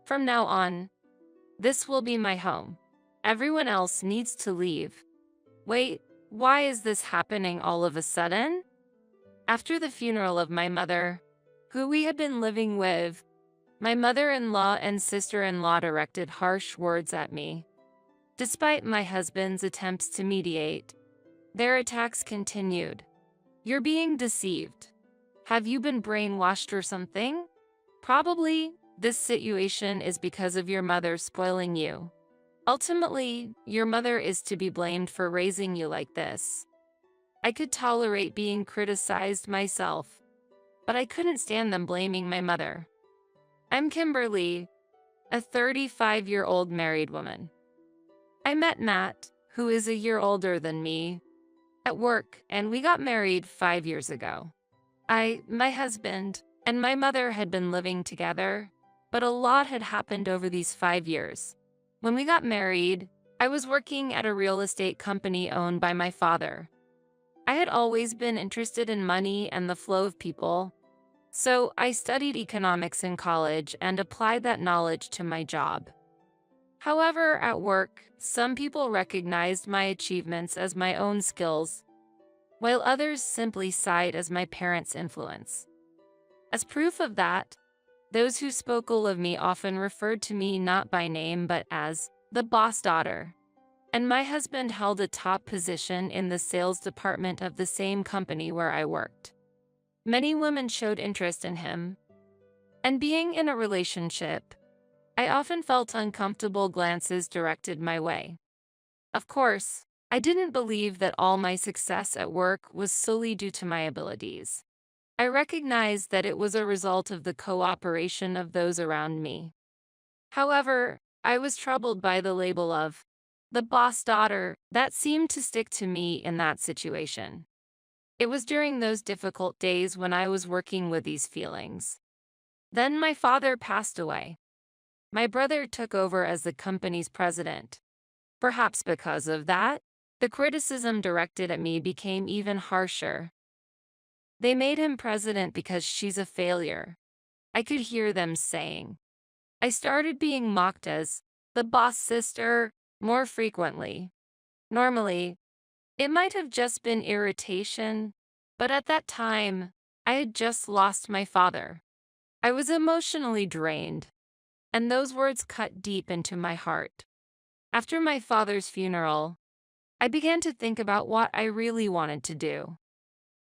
From now on, this will be my home. Everyone else needs to leave. Wait, why is this happening all of a sudden? After the funeral of my mother, who we had been living with, my mother-in-law and sister-in-law directed harsh words at me. Despite my husband's attempts to mediate, their attacks continued. You're being deceived. Have you been brainwashed or something? Probably, this situation is because of your mother spoiling you. Ultimately, your mother is to be blamed for raising you like this. I could tolerate being criticized myself, but I couldn't stand them blaming my mother. I'm Kimberly, a 35-year-old married woman. I met Matt, who is a year older than me, at work, and we got married 5 years ago. My husband, and my mother had been living together, but a lot had happened over these 5 years. When we got married, I was working at a real estate company owned by my father. I had always been interested in money and the flow of people, so I studied economics in college and applied that knowledge to my job. However, at work, some people recognized my achievements as my own skills, while others simply saw it as my parents' influence. As proof of that, those who spoke ill of me often referred to me not by name but as the boss daughter. And my husband held a top position in the sales department of the same company where I worked. Many women showed interest in him. And being in a relationship, I often felt uncomfortable glances directed my way. Of course, I didn't believe that all my success at work was solely due to my abilities. I recognized that it was a result of the cooperation of those around me. However, I was troubled by the label of the boss daughter that seemed to stick to me in that situation. It was during those difficult days when I was working with these feelings. Then my father passed away. My brother took over as the company's president. Perhaps because of that, the criticism directed at me became even harsher. They made him president because she's a failure, I could hear them saying. I started being mocked as the boss sister more frequently. Normally, it might have just been irritation, but at that time, I had just lost my father. I was emotionally drained, and those words cut deep into my heart. After my father's funeral, I began to think about what I really wanted to do.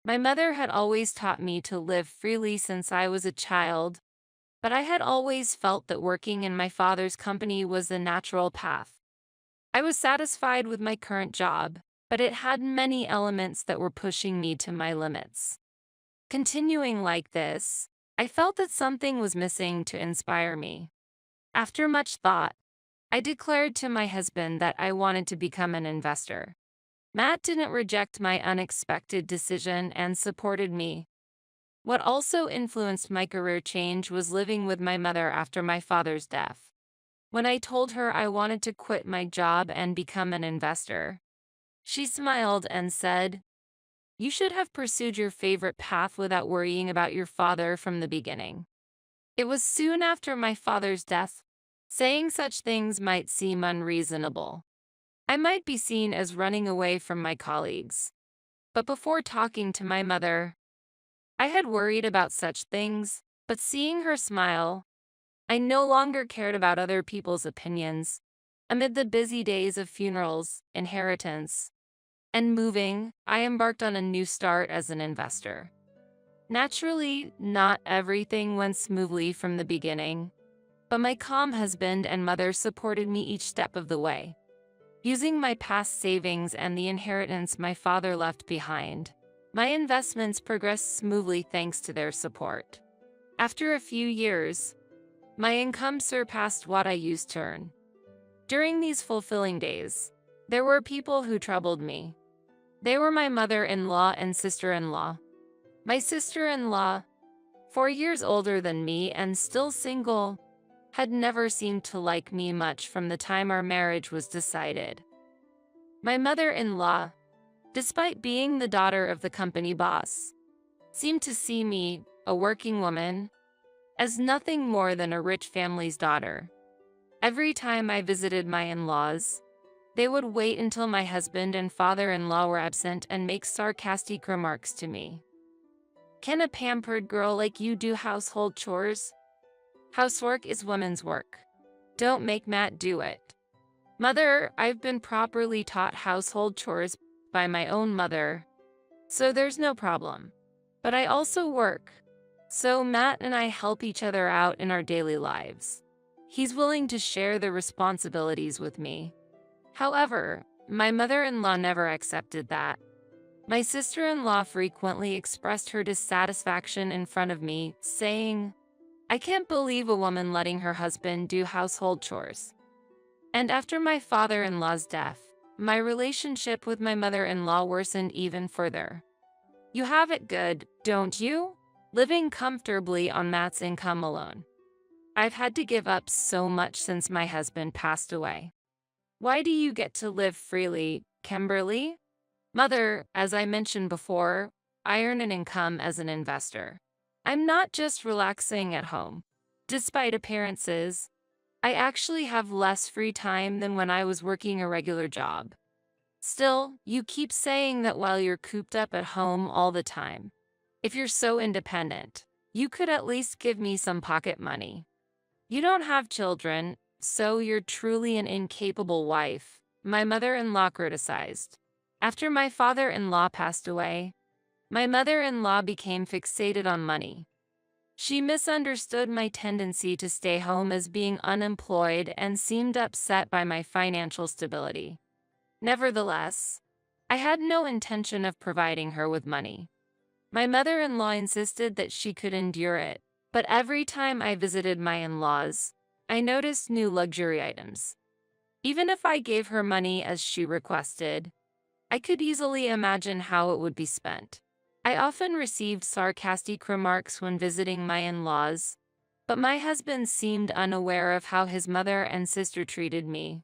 My mother had always taught me to live freely since I was a child, but I had always felt that working in my father's company was the natural path. I was satisfied with my current job, but it had many elements that were pushing me to my limits. Continuing like this, I felt that something was missing to inspire me. After much thought, I declared to my husband that I wanted to become an investor. Matt didn't reject my unexpected decision and supported me. What also influenced my career change was living with my mother after my father's death. When I told her I wanted to quit my job and become an investor, she smiled and said, "You should have pursued your favorite path without worrying about your father from the beginning." It was soon after my father's death. Saying such things might seem unreasonable. I might be seen as running away from my colleagues. But before talking to my mother, I had worried about such things, but seeing her smile, I no longer cared about other people's opinions. Amid the busy days of funerals, inheritance, and moving, I embarked on a new start as an investor. Naturally, not everything went smoothly from the beginning, but my calm husband and mother supported me each step of the way. Using my past savings and the inheritance my father left behind, my investments progressed smoothly thanks to their support. After a few years, my income surpassed what I used to earn. During these fulfilling days, there were people who troubled me. They were my mother-in-law and sister-in-law. My sister-in-law, 4 years older than me and still single, had never seemed to like me much from the time our marriage was decided. My mother-in-law, despite being the daughter of the company boss, seemed to see me, a working woman, as nothing more than a rich family's daughter. Every time I visited my in-laws, they would wait until my husband and father-in-law were absent and make sarcastic remarks to me. "Can a pampered girl like you do household chores? Housework is women's work. Don't make Matt do it." "Mother, I've been properly taught household chores by my own mother, so there's no problem. But I also work, so Matt and I help each other out in our daily lives. He's willing to share the responsibilities with me." However, my mother-in-law never accepted that. My sister-in-law frequently expressed her dissatisfaction in front of me, saying, "I can't believe a woman letting her husband do household chores." And after my father-in-law's death, my relationship with my mother-in-law worsened even further. "You have it good, don't you? Living comfortably on Matt's income alone. I've had to give up so much since my husband passed away. Why do you get to live freely, Kimberly?" "Mother, as I mentioned before, I earn an income as an investor. I'm not just relaxing at home. Despite appearances, I actually have less free time than when I was working a regular job. Still, you keep saying that while you're cooped up at home all the time. If you're so independent, you could at least give me some pocket money. You don't have children, so you're truly an incapable wife," my mother-in-law criticized. After my father-in-law passed away, my mother-in-law became fixated on money. She misunderstood my tendency to stay home as being unemployed and seemed upset by my financial stability. Nevertheless, I had no intention of providing her with money. My mother-in-law insisted that she could endure it, but every time I visited my in-laws, I noticed new luxury items. Even if I gave her money as she requested, I could easily imagine how it would be spent. I often received sarcastic remarks when visiting my in-laws, but my husband seemed unaware of how his mother and sister treated me.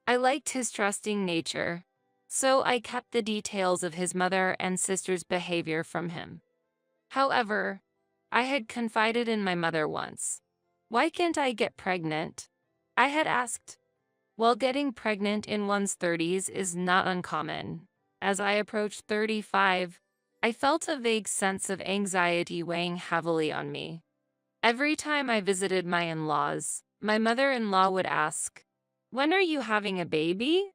I liked his trusting nature, so I kept the details of his mother and sister's behavior from him. However, I had confided in my mother once. "Why can't I get pregnant?" I had asked. Well, getting pregnant in one's 30s is not uncommon. As I approached 35, I felt a vague sense of anxiety weighing heavily on me. Every time I visited my in-laws, my mother-in-law would ask, "When are you having a baby?"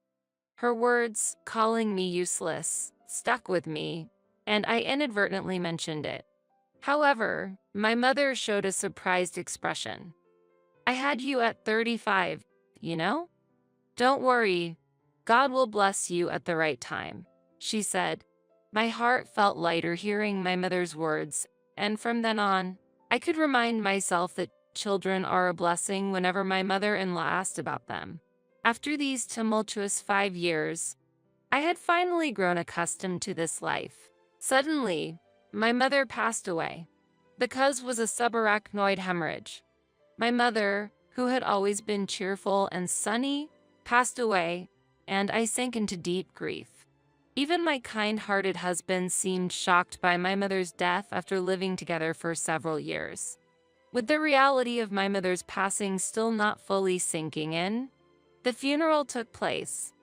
Her words, calling me useless, stuck with me, and I inadvertently mentioned it. However, my mother showed a surprised expression. "I had you at 35, you know? Don't worry, God will bless you at the right time," she said. My heart felt lighter hearing my mother's words, and from then on, I could remind myself that children are a blessing whenever my mother-in-law asked about them. After these tumultuous 5 years, I had finally grown accustomed to this life. Suddenly, my mother passed away. The cause was a subarachnoid hemorrhage. My mother, who had always been cheerful and sunny, passed away, and I sank into deep grief. Even my kind-hearted husband seemed shocked by my mother's death after living together for several years. With the reality of my mother's passing still not fully sinking in, the funeral took place.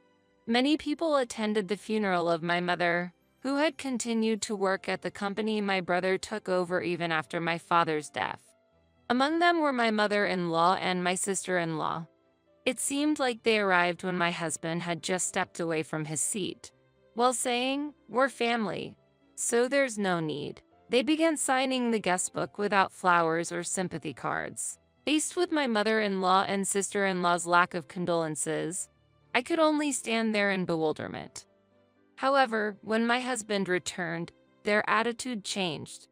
Many people attended the funeral of my mother, who had continued to work at the company my brother took over even after my father's death. Among them were my mother-in-law and my sister-in-law. It seemed like they arrived when my husband had just stepped away from his seat. While saying, "We're family, so there's no need," they began signing the guest book without flowers or sympathy cards. Faced with my mother-in-law and sister-in-law's lack of condolences, I could only stand there in bewilderment. However, when my husband returned, their attitude changed.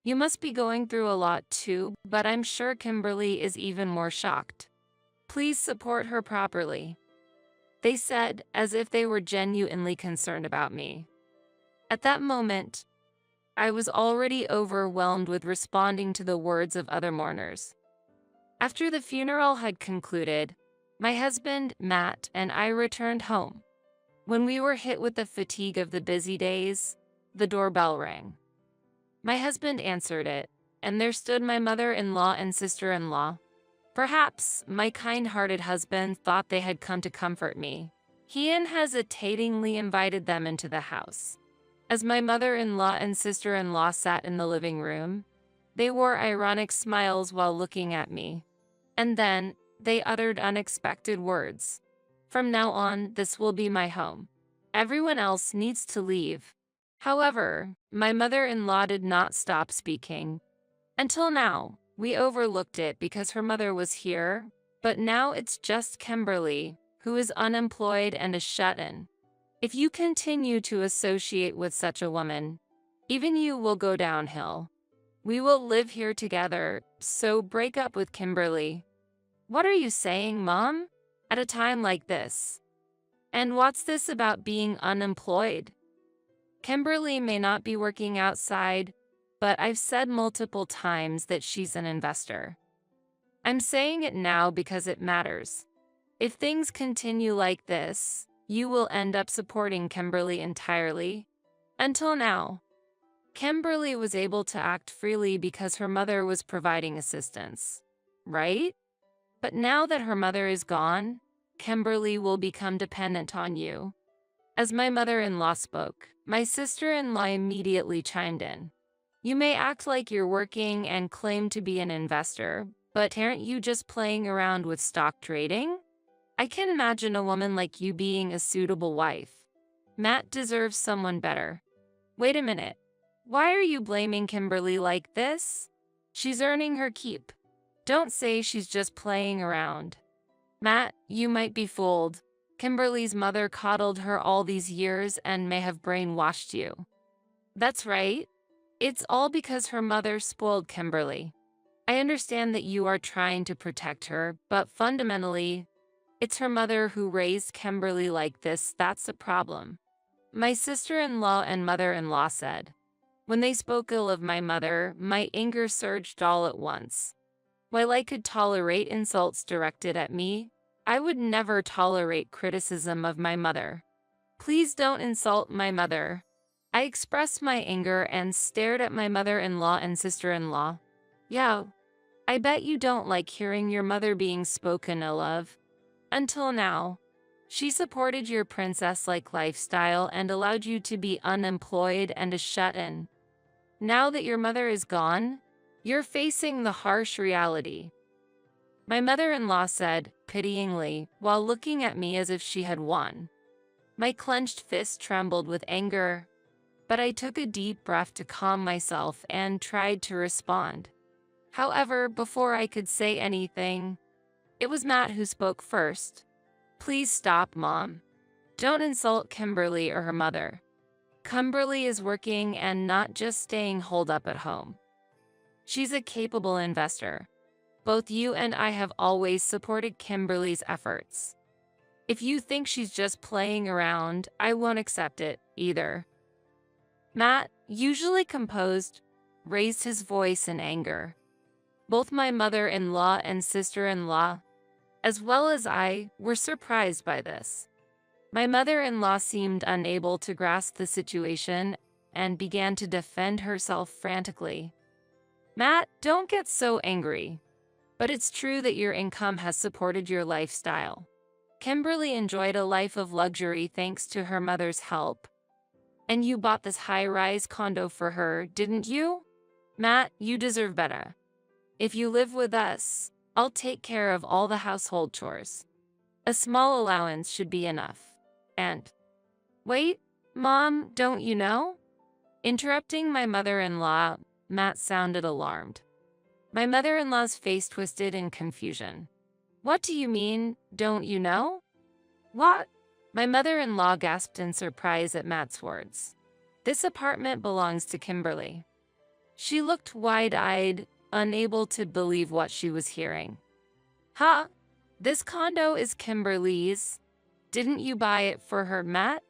"You must be going through a lot too, but I'm sure Kimberly is even more shocked. Please support her properly," they said, as if they were genuinely concerned about me. At that moment, I was already overwhelmed with responding to the words of other mourners. After the funeral had concluded, my husband, Matt, and I returned home. When we were hit with the fatigue of the busy days, the doorbell rang. My husband answered it, and there stood my mother-in-law and sister-in-law. Perhaps my kind-hearted husband thought they had come to comfort me. He unhesitatingly invited them into the house. As my mother-in-law and sister-in-law sat in the living room, they wore ironic smiles while looking at me. And then, they uttered unexpected words. "From now on, this will be my home. Everyone else needs to leave." However, my mother-in-law did not stop speaking. Until now, we overlooked it because her mother was here, but now it's just Kimberly, who is unemployed and is shut in. If you continue to associate with such a woman, even you will go downhill. We will live here together, so break up with Kimberly. What are you saying, Mom? At a time like this? And what's this about being unemployed? Kimberly may not be working outside, but I've said multiple times that she's an investor. I'm saying it now because it matters. If things continue like this, you will end up supporting Kimberly entirely. Until now, Kimberly was able to act freely because her mother was providing assistance, right? But now that her mother is gone, Kimberly will become dependent on you. As my mother-in-law spoke, my sister-in-law immediately chimed in. You may act like you're working and claim to be an investor, but aren't you just playing around with stock trading? I can imagine a woman like you being a suitable wife. Matt deserves someone better. Wait a minute. Why are you blaming Kimberly like this? She's earning her keep. Don't say she's just playing around. Matt, you might be fooled. Kimberly's mother coddled her all these years and may have brainwashed you. That's right. It's all because her mother spoiled Kimberly. I understand that you are trying to protect her, but fundamentally, it's her mother who raised Kimberly like this. That's the problem. My sister-in-law and mother-in-law said. When they spoke ill of my mother, my anger surged all at once. While I could tolerate insults directed at me, I would never tolerate criticism of my mother. Please don't insult my mother. I expressed my anger and stared at my mother-in-law and sister-in-law. Yeah, I bet you don't like hearing your mother being spoken ill of. Until now, she supported your princess-like lifestyle and allowed you to be unemployed and a shut-in. Now that your mother is gone, you're facing the harsh reality. My mother-in-law said, pityingly, while looking at me as if she had won. My clenched fist trembled with anger, but I took a deep breath to calm myself and tried to respond. However, before I could say anything, it was Matt who spoke first. Please stop, Mom. Don't insult Kimberly or her mother. Kimberly is working and not just staying holed up at home. She's a capable investor. Both you and I have always supported Kimberly's efforts. If you think she's just playing around, I won't accept it either. Matt, usually composed, raised his voice in anger. Both my mother-in-law and sister-in-law, as well as I, were surprised by this. My mother-in-law seemed unable to grasp the situation and began to defend herself frantically. Matt, don't get so angry. But it's true that your income has supported your lifestyle. Kimberly enjoyed a life of luxury thanks to her mother's help. And you bought this high-rise condo for her, didn't you? Matt, you deserve better. If you live with us, I'll take care of all the household chores. A small allowance should be enough. And, wait, Mom, don't you know? Interrupting my mother-in-law, Matt sounded alarmed. My mother-in-law's face twisted in confusion. What do you mean, don't you know? What? My mother-in-law gasped in surprise at Matt's words. This apartment belongs to Kimberly. She looked wide-eyed, unable to believe what she was hearing. Huh? This condo is Kimberly's. Didn't you buy it for her, Matt?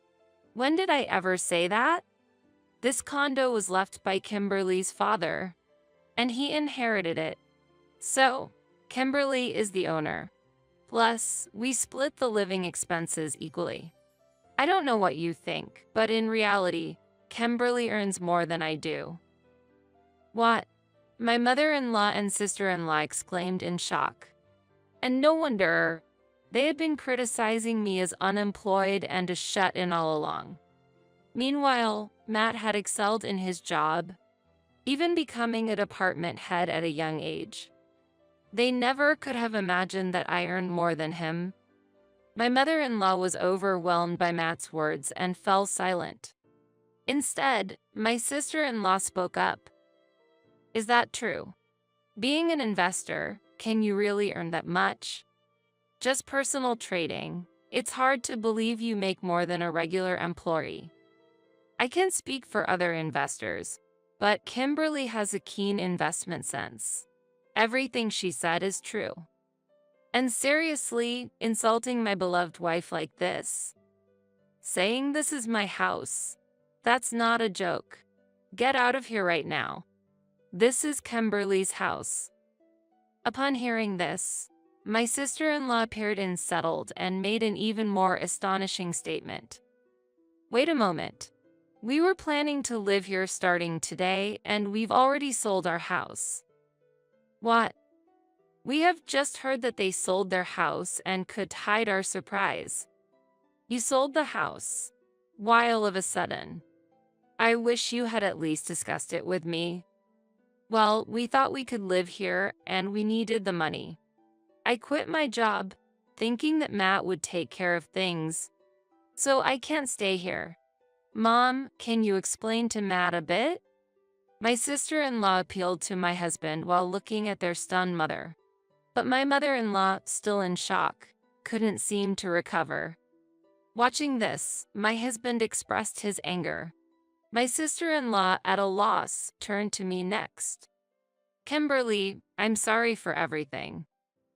When did I ever say that? This condo was left by Kimberly's father, and he inherited it. So, Kimberly is the owner. Plus, we split the living expenses equally. I don't know what you think, but in reality, Kimberly earns more than I do. What? My mother-in-law and sister-in-law exclaimed in shock. And no wonder. They had been criticizing me as unemployed and a shut-in all along. Meanwhile, Matt had excelled in his job, even becoming a department head at a young age. They never could have imagined that I earned more than him. My mother-in-law was overwhelmed by Matt's words and fell silent. Instead, my sister-in-law spoke up. Is that true? Being an investor, can you really earn that much? Just personal trading. It's hard to believe you make more than a regular employee. I can speak for other investors, but Kimberly has a keen investment sense. Everything she said is true. And seriously, insulting my beloved wife like this? Saying this is my house? That's not a joke. Get out of here right now. This is Kimberly's house. Upon hearing this, my sister-in-law appeared unsettled and made an even more astonishing statement. Wait a moment. We were planning to live here starting today, and we've already sold our house. What? We have just heard that they sold their house and could hide our surprise. You sold the house. Why all of a sudden? I wish you had at least discussed it with me. Well, we thought we could live here, and we needed the money. I quit my job, thinking that Matt would take care of things. So I can't stay here. Mom, can you explain to Matt a bit? My sister-in-law appealed to my husband while looking at their stunned mother. But my mother-in-law, still in shock, couldn't seem to recover. Watching this, my husband expressed his anger. My sister-in-law, at a loss, turned to me next. Kimberly, I'm sorry for everything.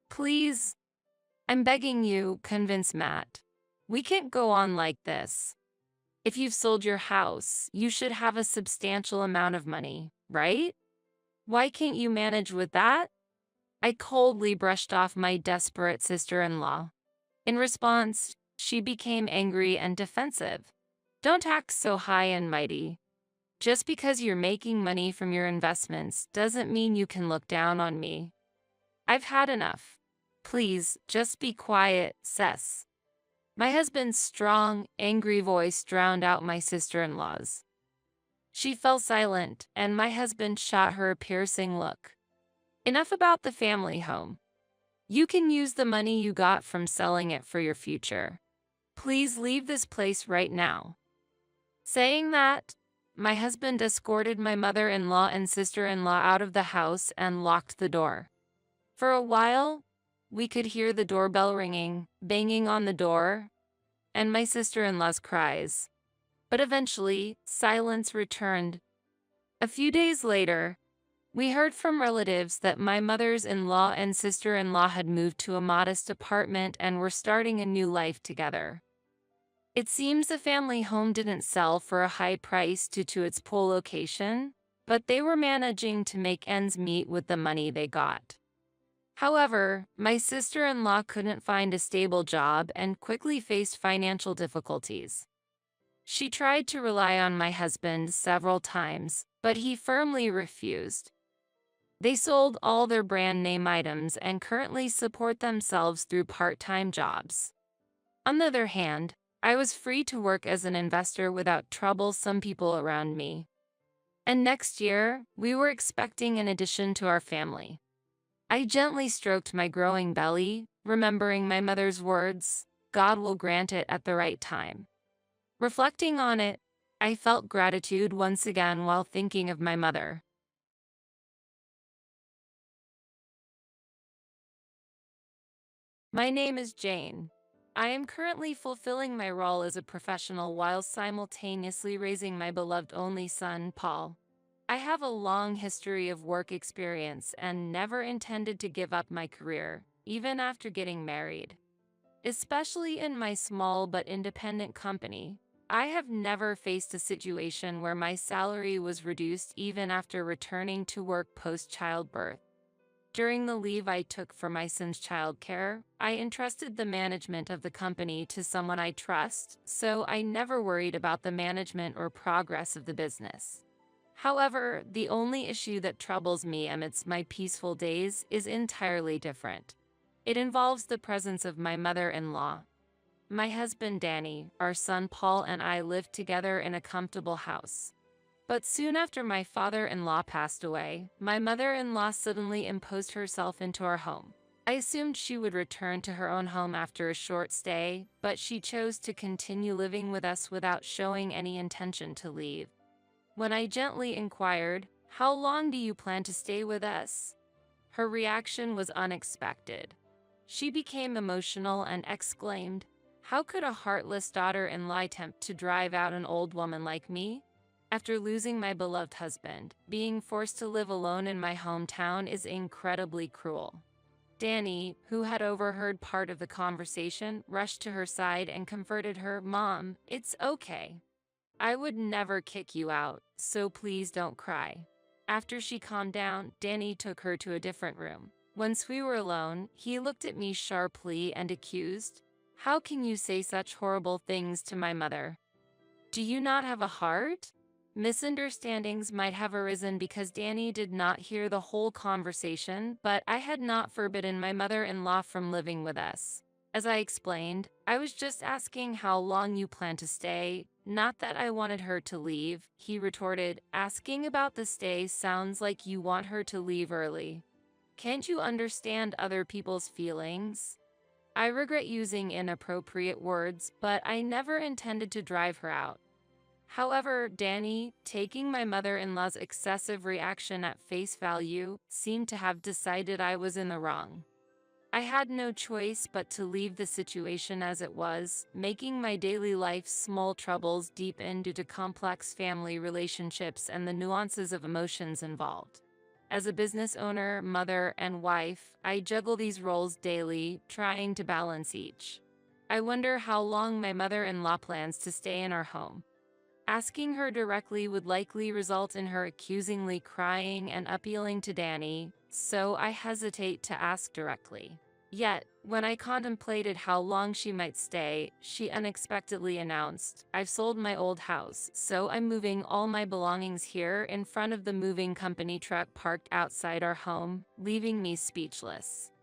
Please, I'm begging you, convince Matt. We can't go on like this. If you've sold your house, you should have a substantial amount of money, right? Why can't you manage with that? I coldly brushed off my desperate sister-in-law. In response, she became angry and defensive. Don't act so high and mighty. Just because you're making money from your investments doesn't mean you can look down on me. I've had enough. Please, just be quiet, Cess. My husband's strong, angry voice drowned out my sister-in-law's. She fell silent, and my husband shot her a piercing look. Enough about the family home. You can use the money you got from selling it for your future. Please leave this place right now. Saying that, my husband escorted my mother-in-law and sister-in-law out of the house and locked the door. For a while, we could hear the doorbell ringing, banging on the door, and my sister-in-law's cries. But eventually, silence returned. A few days later, we heard from relatives that my mother-in-law and sister-in-law had moved to a modest apartment and were starting a new life together. It seems the family home didn't sell for a high price due to its poor location, but they were managing to make ends meet with the money they got. However, my sister-in-law couldn't find a stable job and quickly faced financial difficulties. She tried to rely on my husband several times, but he firmly refused. They sold all their brand name items and currently support themselves through part-time jobs. On the other hand, I was free to work as an investor without troublesome people around me. And next year, we were expecting an addition to our family. I gently stroked my growing belly, remembering my mother's words, God will grant it at the right time. Reflecting on it, I felt gratitude once again while thinking of my mother. My name is Jane. I am currently fulfilling my role as a professional while simultaneously raising my beloved only son, Paul. I have a long history of work experience and never intended to give up my career, even after getting married. Especially in my small but independent company, I have never faced a situation where my salary was reduced even after returning to work post-childbirth. During the leave I took for my son's childcare, I entrusted the management of the company to someone I trust, so I never worried about the management or progress of the business. However, the only issue that troubles me amidst my peaceful days is entirely different. It involves the presence of my mother-in-law. My husband Danny, our son Paul, and I lived together in a comfortable house. But soon after my father-in-law passed away, my mother-in-law suddenly imposed herself into our home. I assumed she would return to her own home after a short stay, but she chose to continue living with us without showing any intention to leave. When I gently inquired, "How long do you plan to stay with us?" her reaction was unexpected. She became emotional and exclaimed, "How could a heartless daughter-in-law attempt to drive out an old woman like me? After losing my beloved husband, being forced to live alone in my hometown is incredibly cruel." Danny, who had overheard part of the conversation, rushed to her side and comforted her. "Mom, it's okay. I would never kick you out, so please don't cry." After she calmed down, Danny took her to a different room. Once we were alone, he looked at me sharply and accused, "How can you say such horrible things to my mother? Do you not have a heart?" Misunderstandings might have arisen because Danny did not hear the whole conversation, but I had not forbidden my mother-in-law from living with us. As I explained, I was just asking how long you plan to stay, not that I wanted her to leave. He retorted, "Asking about the stay sounds like you want her to leave early. Can't you understand other people's feelings?" I regret using inappropriate words, but I never intended to drive her out. However, Danny, taking my mother-in-law's excessive reaction at face value, seemed to have decided I was in the wrong. I had no choice but to leave the situation as it was, making my daily life's small troubles deepen due to complex family relationships and the nuances of emotions involved. As a business owner, mother, and wife, I juggle these roles daily, trying to balance each. I wonder how long my mother-in-law plans to stay in our home. Asking her directly would likely result in her accusingly crying and appealing to Danny, so I hesitate to ask directly. Yet, when I contemplated how long she might stay, she unexpectedly announced, "I've sold my old house, so I'm moving all my belongings here," in front of the moving company truck parked outside our home, leaving me speechless.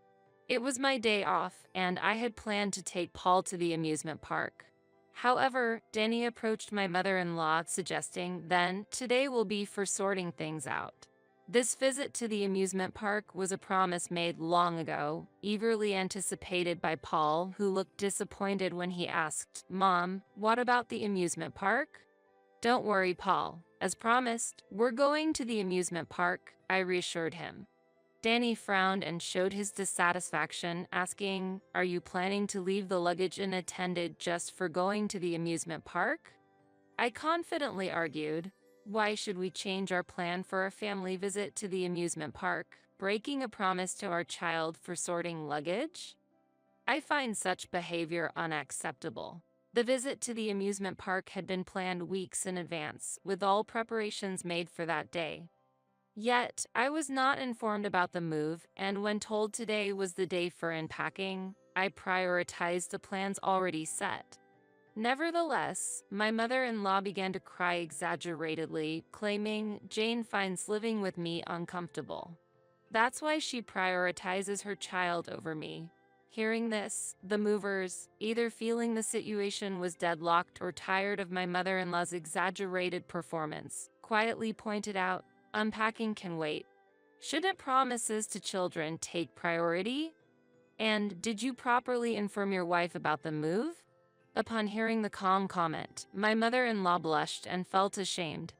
It was my day off, and I had planned to take Paul to the amusement park. However, Danny approached my mother-in-law, suggesting, "Then, today will be for sorting things out." This visit to the amusement park was a promise made long ago, eagerly anticipated by Paul, who looked disappointed when he asked, "Mom, what about the amusement park?" "Don't worry, Paul. As promised, we're going to the amusement park," I reassured him. Danny frowned and showed his dissatisfaction, asking, "Are you planning to leave the luggage unattended just for going to the amusement park?" I confidently argued, "Why should we change our plan for a family visit to the amusement park, breaking a promise to our child for sorting luggage?" I find such behavior unacceptable. The visit to the amusement park had been planned weeks in advance, with all preparations made for that day. Yet, I was not informed about the move, and when told today was the day for unpacking, I prioritized the plans already set. Nevertheless, my mother-in-law began to cry exaggeratedly, claiming Jane finds living with me uncomfortable. That's why she prioritizes her child over me. Hearing this, the movers, either feeling the situation was deadlocked or tired of my mother-in-law's exaggerated performance, quietly pointed out, "Unpacking can wait. Shouldn't promises to children take priority? And did you properly inform your wife about the move?" Upon hearing the calm comment, my mother-in-law blushed and felt ashamed.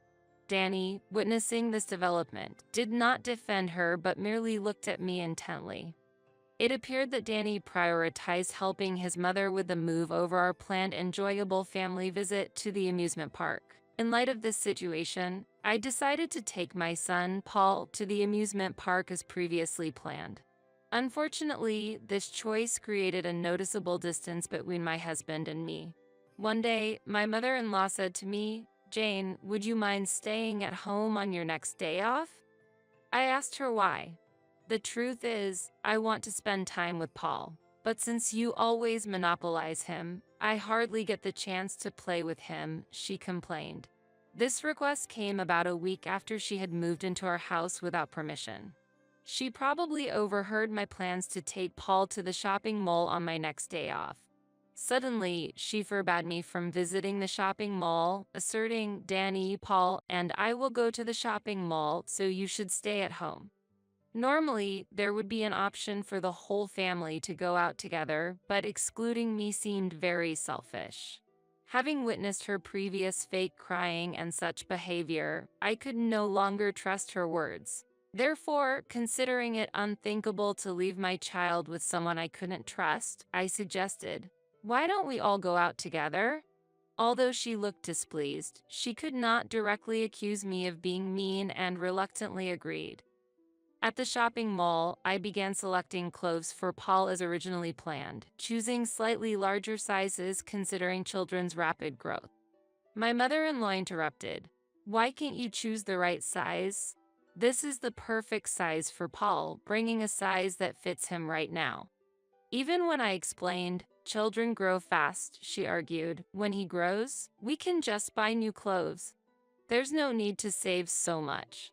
Danny, witnessing this development, did not defend her but merely looked at me intently. It appeared that Danny prioritized helping his mother with the move over our planned enjoyable family visit to the amusement park. In light of this situation, I decided to take my son, Paul, to the amusement park as previously planned. Unfortunately, this choice created a noticeable distance between my husband and me. One day, my mother-in-law said to me, "Jane, would you mind staying at home on your next day off?" I asked her why. "The truth is, I want to spend time with Paul, but since you always monopolize him, I hardly get the chance to play with him," she complained. This request came about a week after she had moved into our house without permission. She probably overheard my plans to take Paul to the shopping mall on my next day off. Suddenly, she forbade me from visiting the shopping mall, asserting, "Danny, Paul, and I will go to the shopping mall, so you should stay at home." Normally, there would be an option for the whole family to go out together, but excluding me seemed very selfish. Having witnessed her previous fake crying and such behavior, I could no longer trust her words. Therefore, considering it unthinkable to leave my child with someone I couldn't trust, I suggested, "Why don't we all go out together?" Although she looked displeased, she could not directly accuse me of being mean and reluctantly agreed. At the shopping mall, I began selecting clothes for Paul as originally planned, choosing slightly larger sizes considering children's rapid growth. My mother-in-law interrupted, "Why can't you choose the right size? This is the perfect size for Paul, bringing a size that fits him right now." Even when I explained, "Children grow fast," she argued, "when he grows, we can just buy new clothes. There's no need to save so much."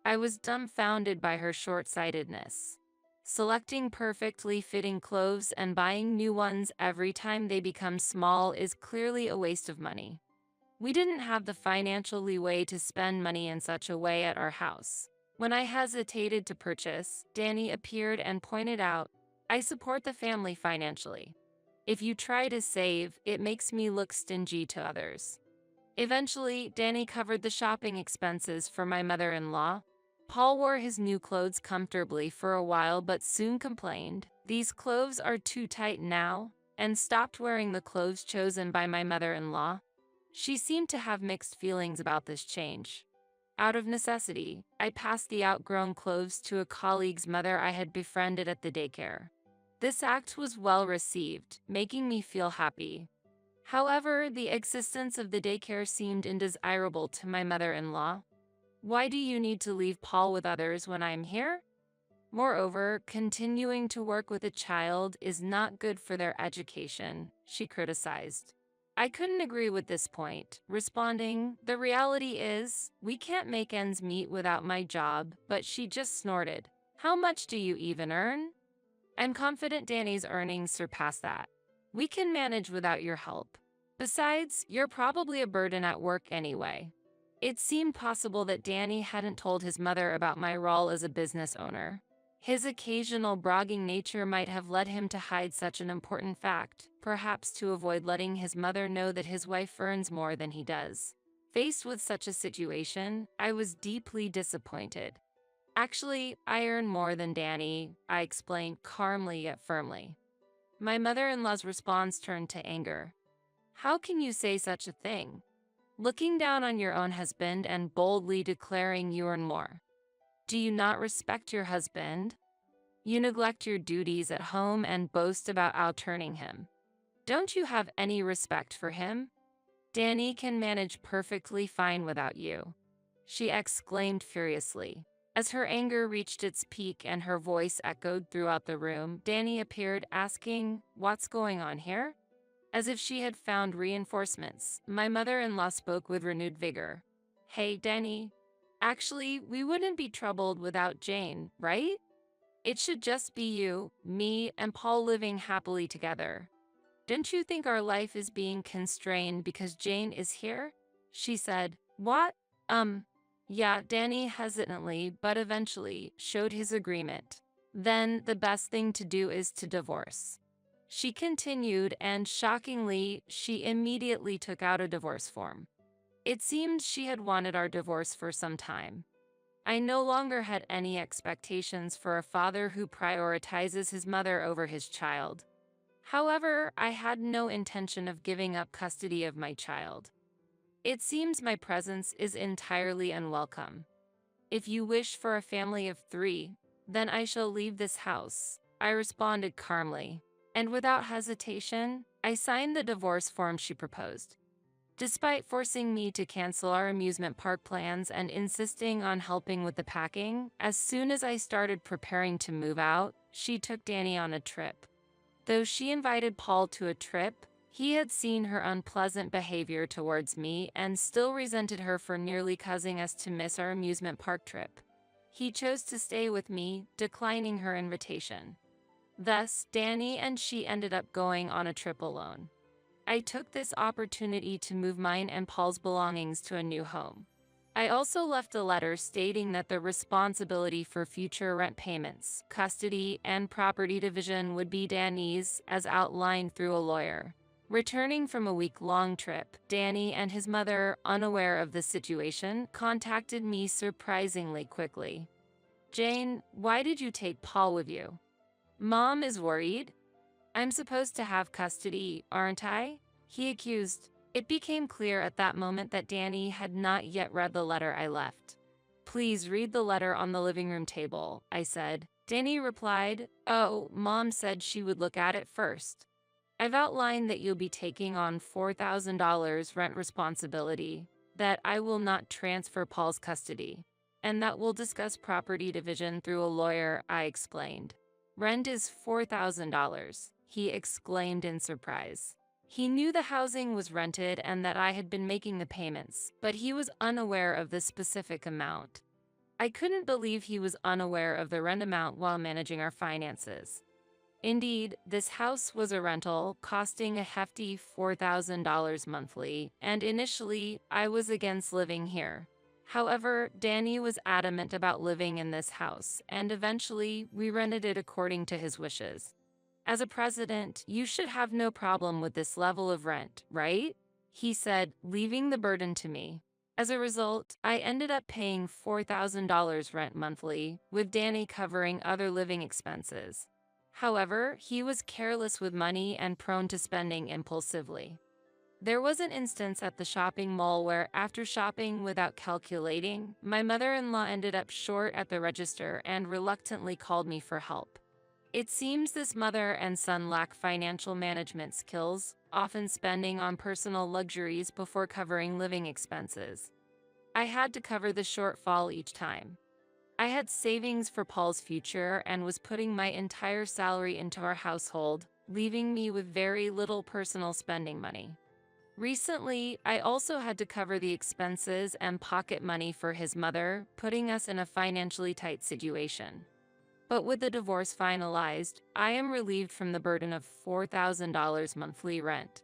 I was dumbfounded by her short-sightedness. Selecting perfectly fitting clothes and buying new ones every time they become small is clearly a waste of money. We didn't have the financial leeway to spend money in such a way at our house. When I hesitated to purchase, Danny appeared and pointed out, "I support the family financially. If you try to save, it makes me look stingy to others." Eventually, Danny covered the shopping expenses for my mother-in-law. Paul wore his new clothes comfortably for a while but soon complained, "These clothes are too tight now," and stopped wearing the clothes chosen by my mother-in-law. She seemed to have mixed feelings about this change. Out of necessity, I passed the outgrown clothes to a colleague's mother I had befriended at the daycare. This act was well received, making me feel happy. However, the existence of the daycare seemed undesirable to my mother-in-law. "Why do you need to leave Paul with others when I'm here? Moreover, continuing to work with a child is not good for their education," she criticized. I couldn't agree with this point, responding, "The reality is, we can't make ends meet without my job," but she just snorted, "How much do you even earn?" I'm confident Danny's earnings surpass that. "We can manage without your help. Besides, you're probably a burden at work anyway." It seemed possible that Danny hadn't told his mother about my role as a business owner. His occasional bragging nature might have led him to hide such an important fact, perhaps to avoid letting his mother know that his wife earns more than he does. Faced with such a situation, I was deeply disappointed. "Actually, I earn more than Danny," I explained calmly yet firmly. My mother-in-law's response turned to anger. "How can you say such a thing? Looking down on your own husband and boldly declaring you earn more. Do you not respect your husband? You neglect your duties at home and boast about out-earning him. Don't you have any respect for him? Danny can manage perfectly fine without you," she exclaimed furiously. As her anger reached its peak and her voice echoed throughout the room, Danny appeared, asking, "What's going on here?" As if she had found reinforcements, my mother-in-law spoke with renewed vigor. "Hey, Danny. Actually, we wouldn't be troubled without Jane, right? It should just be you, me, and Paul living happily together. Don't you think our life is being constrained because Jane is here?" She said, "What? Yeah," Danny hesitantly but eventually showed his agreement. "Then the best thing to do is to divorce," she continued, and shockingly, she immediately took out a divorce form. It seemed she had wanted our divorce for some time. I no longer had any expectations for a father who prioritizes his mother over his child. However, I had no intention of giving up custody of my child. "It seems my presence is entirely unwelcome. If you wish for a family of 3, then I shall leave this house," I responded calmly. And without hesitation, I signed the divorce form she proposed. Despite forcing me to cancel our amusement park plans and insisting on helping with the packing, as soon as I started preparing to move out, she took Danny on a trip. Though she invited Paul to a trip, He had seen her unpleasant behavior towards me and still resented her for nearly causing us to miss our amusement park trip. He chose to stay with me, declining her invitation. Thus, Danny and she ended up going on a trip alone. I took this opportunity to move mine and Paul's belongings to a new home. I also left a letter stating that the responsibility for future rent payments, custody, and property division would be Danny's, as outlined through a lawyer. Returning from a week-long trip, Danny and his mother, unaware of the situation, contacted me surprisingly quickly. "Jane, why did you take Paul with you?" "Mom is worried. I'm supposed to have custody, aren't I?" he accused. It became clear at that moment that Danny had not yet read the letter I left. "Please read the letter on the living room table," I said. Danny replied, "Oh, Mom said she would look at it first. I've outlined that you'll be taking on $4,000 rent responsibility, that I will not transfer Paul's custody, and that we'll discuss property division through a lawyer," I explained. "Rent is $4,000, he exclaimed in surprise. He knew the housing was rented and that I had been making the payments, but he was unaware of the specific amount. I couldn't believe he was unaware of the rent amount while managing our finances. Indeed, this house was a rental, costing a hefty $4,000 monthly, and initially, I was against living here. However, Danny was adamant about living in this house, and eventually, we rented it according to his wishes. As a president, you should have no problem with this level of rent, right?" he said, leaving the burden to me. As a result, I ended up paying $4,000 rent monthly, with Danny covering other living expenses. However, he was careless with money and prone to spending impulsively. There was an instance at the shopping mall where, after shopping without calculating, my mother-in-law ended up short at the register and reluctantly called me for help. It seems this mother and son lack financial management skills, often spending on personal luxuries before covering living expenses. I had to cover the shortfall each time. I had savings for Paul's future and was putting my entire salary into our household, leaving me with very little personal spending money. Recently, I also had to cover the expenses and pocket money for his mother, putting us in a financially tight situation. But with the divorce finalized, I am relieved from the burden of $4,000 monthly rent.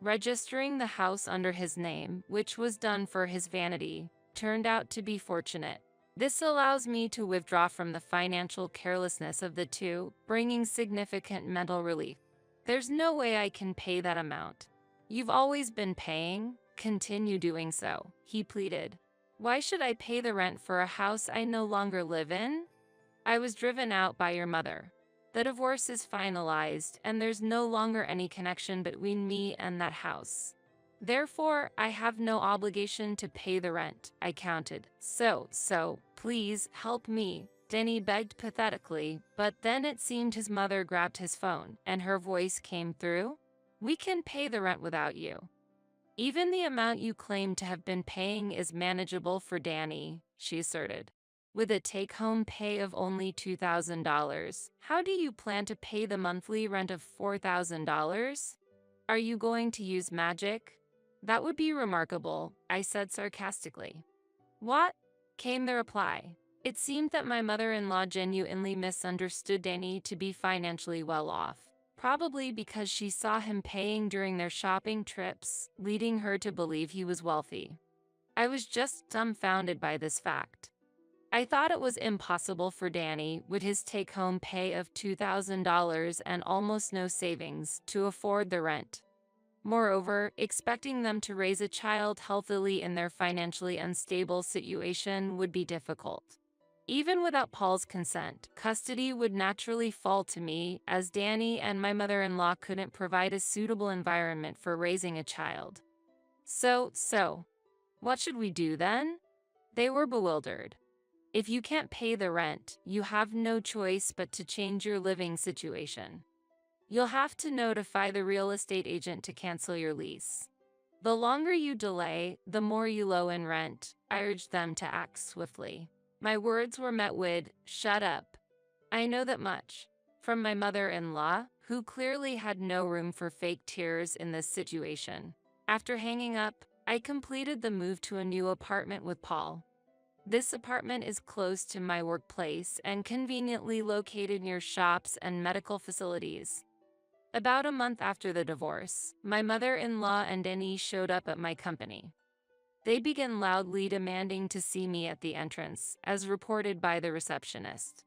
Registering the house under his name, which was done for his vanity, turned out to be fortunate. This allows me to withdraw from the financial carelessness of the two, bringing significant mental relief. "There's no way I can pay that amount. You've always been paying. Continue doing so," he pleaded. "Why should I pay the rent for a house I no longer live in? I was driven out by your mother. The divorce is finalized, and there's no longer any connection between me and that house. Therefore, I have no obligation to pay the rent," I countered. So, please help me," Danny begged pathetically, but then it seemed his mother grabbed his phone, and her voice came through. "We can pay the rent without you. Even the amount you claim to have been paying is manageable for Danny," she asserted. "With a take-home pay of only $2,000, how do you plan to pay the monthly rent of $4,000? Are you going to use magic?" "That would be remarkable," I said sarcastically. "What?" came the reply. It seemed that my mother-in-law genuinely misunderstood Danny to be financially well off, probably because she saw him paying during their shopping trips, leading her to believe he was wealthy. I was just dumbfounded by this fact. I thought it was impossible for Danny, with his take-home pay of $2,000 and almost no savings, to afford the rent. Moreover, expecting them to raise a child healthily in their financially unstable situation would be difficult. Even without Paul's consent, custody would naturally fall to me, as Danny and my mother-in-law couldn't provide a suitable environment for raising a child. So, what should we do then? They were bewildered. "If you can't pay the rent, you have no choice but to change your living situation. You'll have to notify the real estate agent to cancel your lease. The longer you delay, the more you owe in rent," I urged them to act swiftly. My words were met with, "Shut up. I know that much," from my mother-in-law, who clearly had no room for fake tears in this situation. After hanging up, I completed the move to a new apartment with Paul. This apartment is close to my workplace and conveniently located near shops and medical facilities. About a month after the divorce, my mother-in-law and Denny showed up at my company. They began loudly demanding to see me at the entrance, as reported by the receptionist.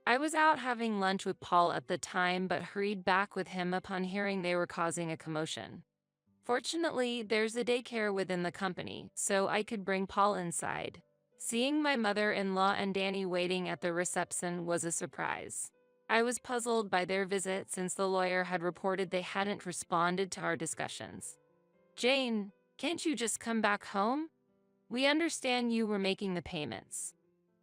I was out having lunch with Paul at the time but hurried back with him upon hearing they were causing a commotion. Fortunately, there's a daycare within the company, so I could bring Paul inside. Seeing my mother-in-law and Danny waiting at the reception was a surprise. I was puzzled by their visit since the lawyer had reported they hadn't responded to our discussions. "Jane, can't you just come back home? We understand you were making the payments.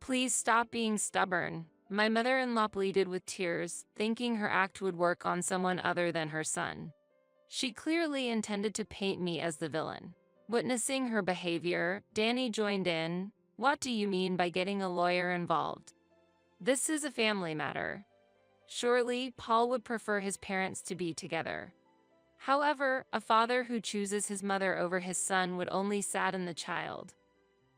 Please stop being stubborn," my mother-in-law pleaded with tears, thinking her act would work on someone other than her son. She clearly intended to paint me as the villain. Witnessing her behavior, Danny joined in. "What do you mean by getting a lawyer involved? This is a family matter. Surely, Paul would prefer his parents to be together. However, a father who chooses his mother over his son would only sadden the child."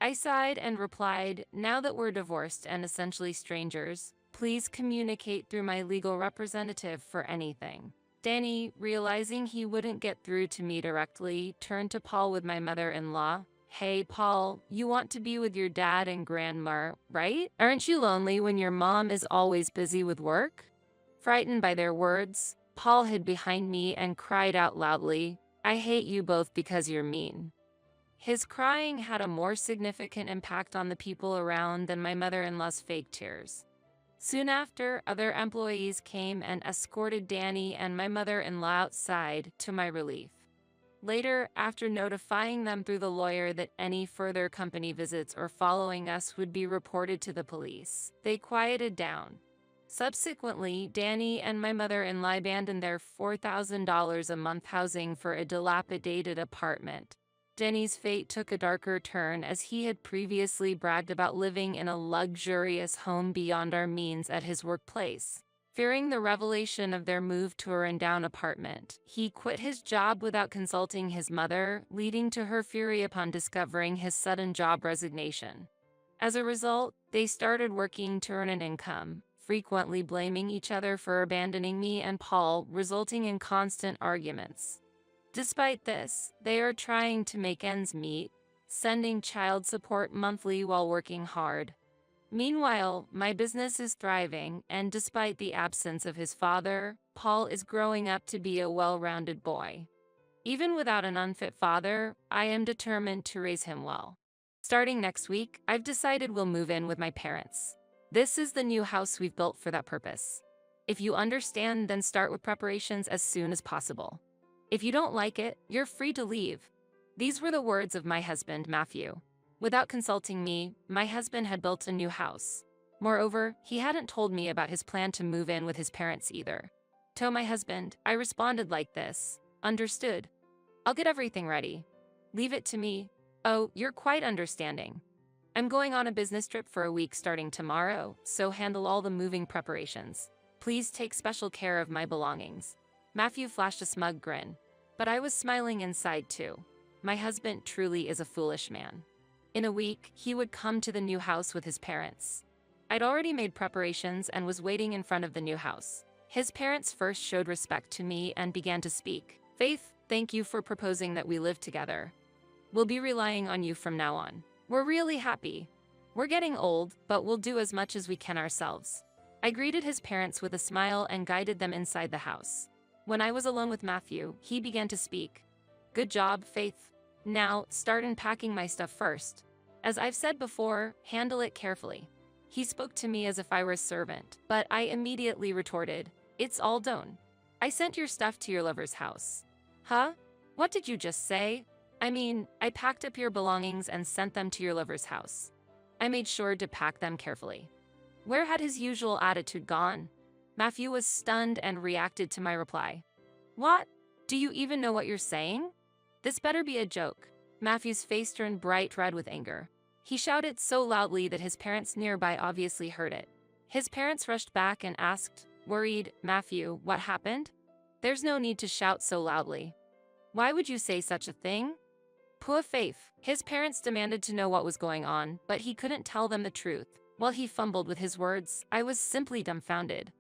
I sighed and replied, "Now that we're divorced and essentially strangers, please communicate through my legal representative for anything." Danny, realizing he wouldn't get through to me directly, turned to Paul with my mother-in-law. "Hey, Paul, you want to be with your dad and grandma, right? Aren't you lonely when your mom is always busy with work?" Frightened by their words, Paul hid behind me and cried out loudly, "I hate you both because you're mean." His crying had a more significant impact on the people around than my mother-in-law's fake tears. Soon after, other employees came and escorted Danny and my mother-in-law outside, to my relief. Later, after notifying them through the lawyer that any further company visits or following us would be reported to the police, they quieted down. Subsequently, Danny and my mother-in-law abandoned their $4,000 a month housing for a dilapidated apartment. Danny's fate took a darker turn as he had previously bragged about living in a luxurious home beyond our means at his workplace. Fearing the revelation of their move to a rundown apartment, he quit his job without consulting his mother, leading to her fury upon discovering his sudden job resignation. As a result, they started working to earn an income, frequently blaming each other for abandoning me and Paul, resulting in constant arguments. Despite this, they are trying to make ends meet, sending child support monthly while working hard. Meanwhile, my business is thriving, and despite the absence of his father, Paul is growing up to be a well-rounded boy. Even without an unfit father, I am determined to raise him well. Starting next week, I've decided we'll move in with my parents. This is the new house we've built for that purpose. If you understand, then start with preparations as soon as possible. If you don't like it, you're free to leave." These were the words of my husband, Matthew. Without consulting me, my husband had built a new house. Moreover, he hadn't told me about his plan to move in with his parents either. To my husband, I responded like this: "Understood. I'll get everything ready. Leave it to me." "Oh, you're quite understanding. I'm going on a business trip for a week starting tomorrow, so handle all the moving preparations. Please take special care of my belongings." Matthew flashed a smug grin, but I was smiling inside too. My husband truly is a foolish man. In a week, he would come to the new house with his parents. I'd already made preparations and was waiting in front of the new house. His parents first showed respect to me and began to speak. "Faith, thank you for proposing that we live together. We'll be relying on you from now on. We're really happy. We're getting old, but we'll do as much as we can ourselves." I greeted his parents with a smile and guided them inside the house. When I was alone with Matthew, he began to speak. "Good job, Faith. Now, start unpacking my stuff first. As I've said before, handle it carefully." He spoke to me as if I were a servant, but I immediately retorted, "It's all done. I sent your stuff to your lover's house." "Huh? What did you just say?" "I mean, I packed up your belongings and sent them to your lover's house." I made sure to pack them carefully. Where had his usual attitude gone? Matthew was stunned and reacted to my reply. "What? Do you even know what you're saying? This better be a joke." Matthew's face turned bright red with anger. He shouted so loudly that his parents nearby obviously heard it. His parents rushed back and asked, worried, "Matthew, what happened?" There's no need to shout so loudly. Why would you say such a thing? Poor Faith. His parents demanded to know what was going on, but he couldn't tell them the truth. While he fumbled with his words, I was simply dumbfounded.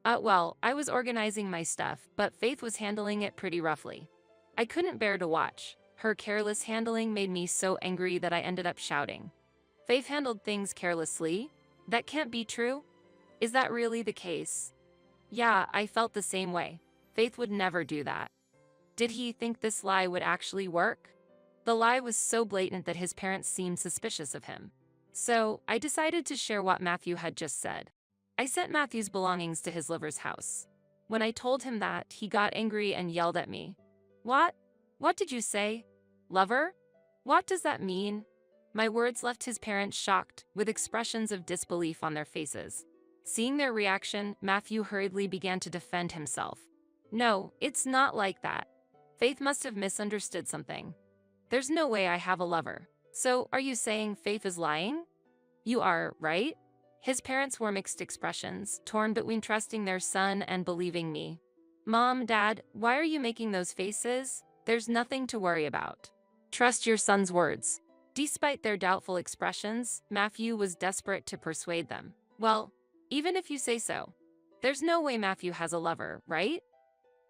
Well, I was organizing my stuff, but Faith was handling it pretty roughly. I couldn't bear to watch. Her careless handling made me so angry that I ended up shouting. Faith handled things carelessly? That can't be true. Is that really the case? Yeah, I felt the same way. Faith would never do that. Did he think this lie would actually work? The lie was so blatant that his parents seemed suspicious of him. So, I decided to share what Matthew had just said. I sent Matthew's belongings to his lover's house. When I told him that, he got angry and yelled at me. What? What did you say? Lover? What does that mean? My words left his parents shocked, with expressions of disbelief on their faces. Seeing their reaction, Matthew hurriedly began to defend himself. No, it's not like that. Faith must have misunderstood something. There's no way I have a lover. So, are you saying Faith is lying? You are, right? His parents wore mixed expressions, torn between trusting their son and believing me. Mom, Dad, why are you making those faces? There's nothing to worry about. Trust your son's words. Despite their doubtful expressions, Matthew was desperate to persuade them. Well, even if you say so, there's no way Matthew has a lover, right?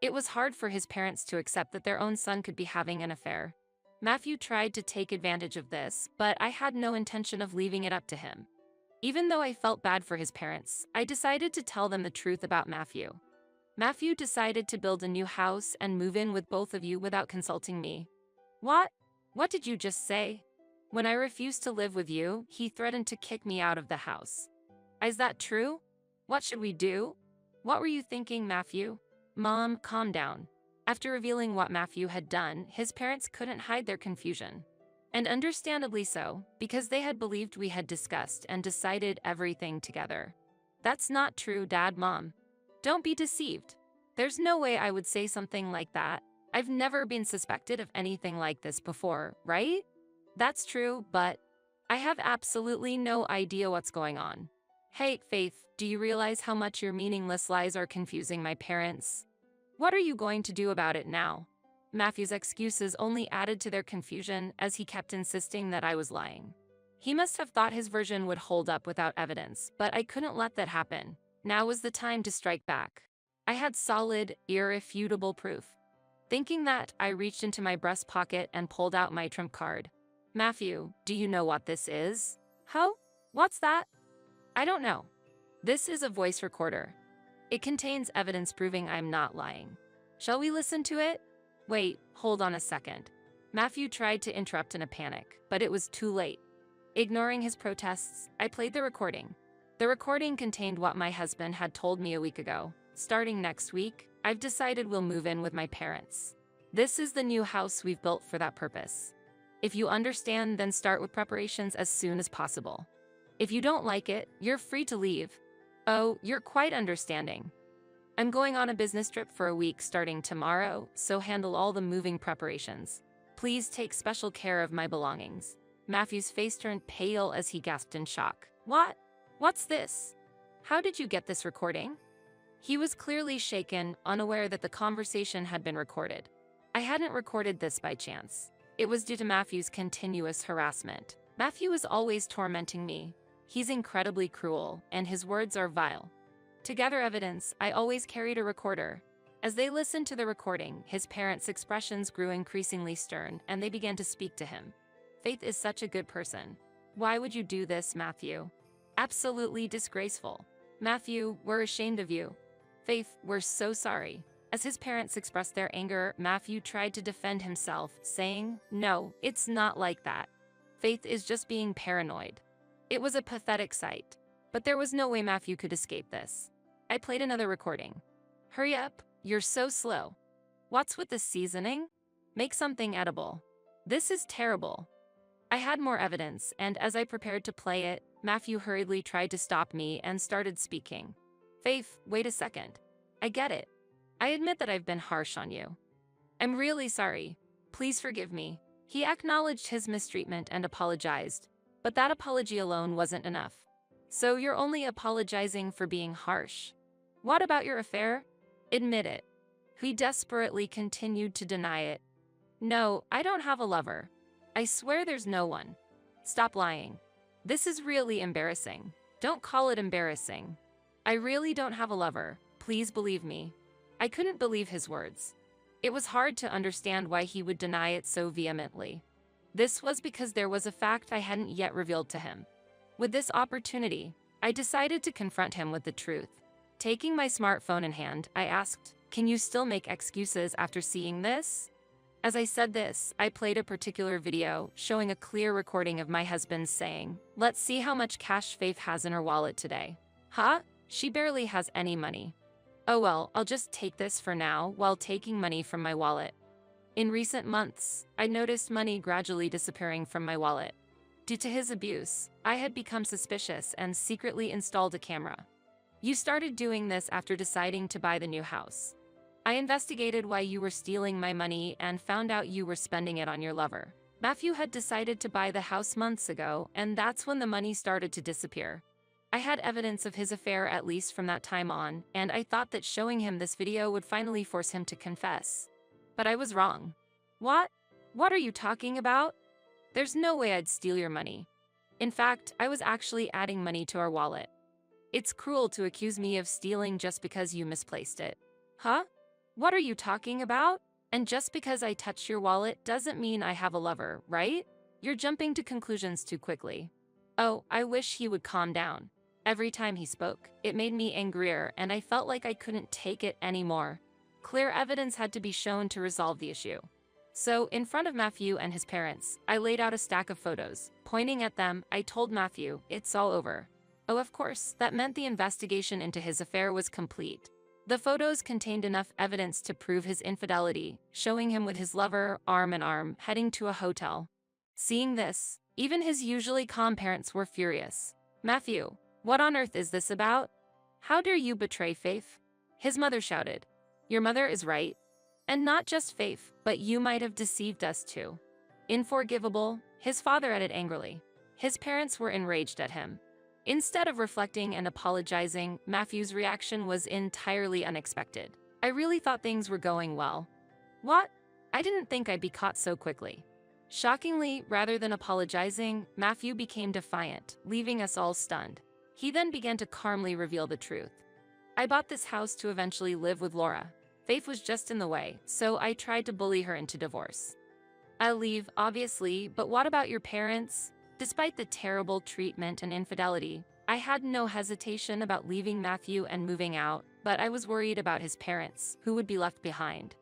It was hard for his parents to accept that their own son could be having an affair. Matthew tried to take advantage of this, but I had no intention of leaving it up to him. Even though I felt bad for his parents, I decided to tell them the truth about Matthew. Matthew decided to build a new house and move in with both of you without consulting me. What? What did you just say? When I refused to live with you, he threatened to kick me out of the house. Is that true? What should we do? What were you thinking, Matthew? Mom, calm down. After revealing what Matthew had done, his parents couldn't hide their confusion. And understandably so, because they had believed we had discussed and decided everything together. That's not true, Dad, Mom. Don't be deceived. There's no way I would say something like that. I've never been suspected of anything like this before, right? That's true, but I have absolutely no idea what's going on. Hey, Faith, do you realize how much your meaningless lies are confusing my parents? What are you going to do about it now? Matthew's excuses only added to their confusion as he kept insisting that I was lying. He must have thought his version would hold up without evidence, but I couldn't let that happen. Now was the time to strike back. I had solid, irrefutable proof. Thinking that, I reached into my breast pocket and pulled out my trump card. Matthew, do you know what this is? Huh? What's that? I don't know. This is a voice recorder. It contains evidence proving I'm not lying. Shall we listen to it? Wait, hold on a second. Matthew tried to interrupt in a panic, but it was too late. Ignoring his protests, I played the recording. The recording contained what my husband had told me a week ago. Starting next week, I've decided we'll move in with my parents. This is the new house we've built for that purpose. If you understand, then start with preparations as soon as possible. If you don't like it, you're free to leave. Oh, you're quite understanding. I'm going on a business trip for a week starting tomorrow, so handle all the moving preparations. Please take special care of my belongings. Matthew's face turned pale as he gasped in shock. What? What's this? How did you get this recording? He was clearly shaken, unaware that the conversation had been recorded. I hadn't recorded this by chance. It was due to Matthew's continuous harassment. Matthew is always tormenting me. He's incredibly cruel, and his words are vile. To gather evidence, I always carried a recorder. As they listened to the recording, his parents' expressions grew increasingly stern, and they began to speak to him. Faith is such a good person. Why would you do this, Matthew? Absolutely disgraceful. Matthew, we're ashamed of you. Faith, we're so sorry. As his parents expressed their anger, Matthew tried to defend himself, saying, No, it's not like that. Faith is just being paranoid. It was a pathetic sight, but there was no way Matthew could escape this. I played another recording. Hurry up, you're so slow. What's with the seasoning? Make something edible. This is terrible. I had more evidence, and as I prepared to play it, Matthew hurriedly tried to stop me and started speaking. Faith, wait a second. I get it. I admit that I've been harsh on you. I'm really sorry. Please forgive me. He acknowledged his mistreatment and apologized, but that apology alone wasn't enough. So you're only apologizing for being harsh. What about your affair? Admit it. He desperately continued to deny it. No, I don't have a lover. I swear there's no one. Stop lying. This is really embarrassing. Don't call it embarrassing. I really don't have a lover. Please believe me. I couldn't believe his words. It was hard to understand why he would deny it so vehemently. This was because there was a fact I hadn't yet revealed to him. With this opportunity, I decided to confront him with the truth. Taking my smartphone in hand, I asked, "Can you still make excuses after seeing this?" As I said this, I played a particular video showing a clear recording of my husband saying, "Let's see how much cash Faith has in her wallet today." Huh? She barely has any money. Oh well, I'll just take this for now while taking money from my wallet. In recent months, I noticed money gradually disappearing from my wallet. Due to his abuse, I had become suspicious and secretly installed a camera. You started doing this after deciding to buy the new house. I investigated why you were stealing my money and found out you were spending it on your lover. Matthew had decided to buy the house months ago, and that's when the money started to disappear. I had evidence of his affair at least from that time on, and I thought that showing him this video would finally force him to confess. But I was wrong. What? What are you talking about? There's no way I'd steal your money. In fact, I was actually adding money to our wallet. It's cruel to accuse me of stealing just because you misplaced it. Huh? What are you talking about? And just because I touched your wallet doesn't mean I have a lover, right? You're jumping to conclusions too quickly. Oh, I wish he would calm down. Every time he spoke, it made me angrier and I felt like I couldn't take it anymore. Clear evidence had to be shown to resolve the issue. So, in front of Matthew and his parents, I laid out a stack of photos. Pointing at them, I told Matthew, "It's all over." Oh, of course, that meant the investigation into his affair was complete. The photos contained enough evidence to prove his infidelity, showing him with his lover, arm in arm, heading to a hotel. Seeing this, even his usually calm parents were furious. "Matthew, what on earth is this about? How dare you betray Faith?" His mother shouted. "Your mother is right. And not just Faith, but you might have deceived us too." "Unforgivable," his father added angrily. His parents were enraged at him. Instead of reflecting and apologizing, Matthew's reaction was entirely unexpected. "I really thought things were going well." "What? I didn't think I'd be caught so quickly." Shockingly, rather than apologizing, Matthew became defiant, leaving us all stunned. He then began to calmly reveal the truth. "I bought this house to eventually live with Laura. Faith was just in the way, so I tried to bully her into divorce. I'll leave, obviously, but what about your parents?" Despite the terrible treatment and infidelity, I had no hesitation about leaving Matthew and moving out, but I was worried about his parents, who would be left behind.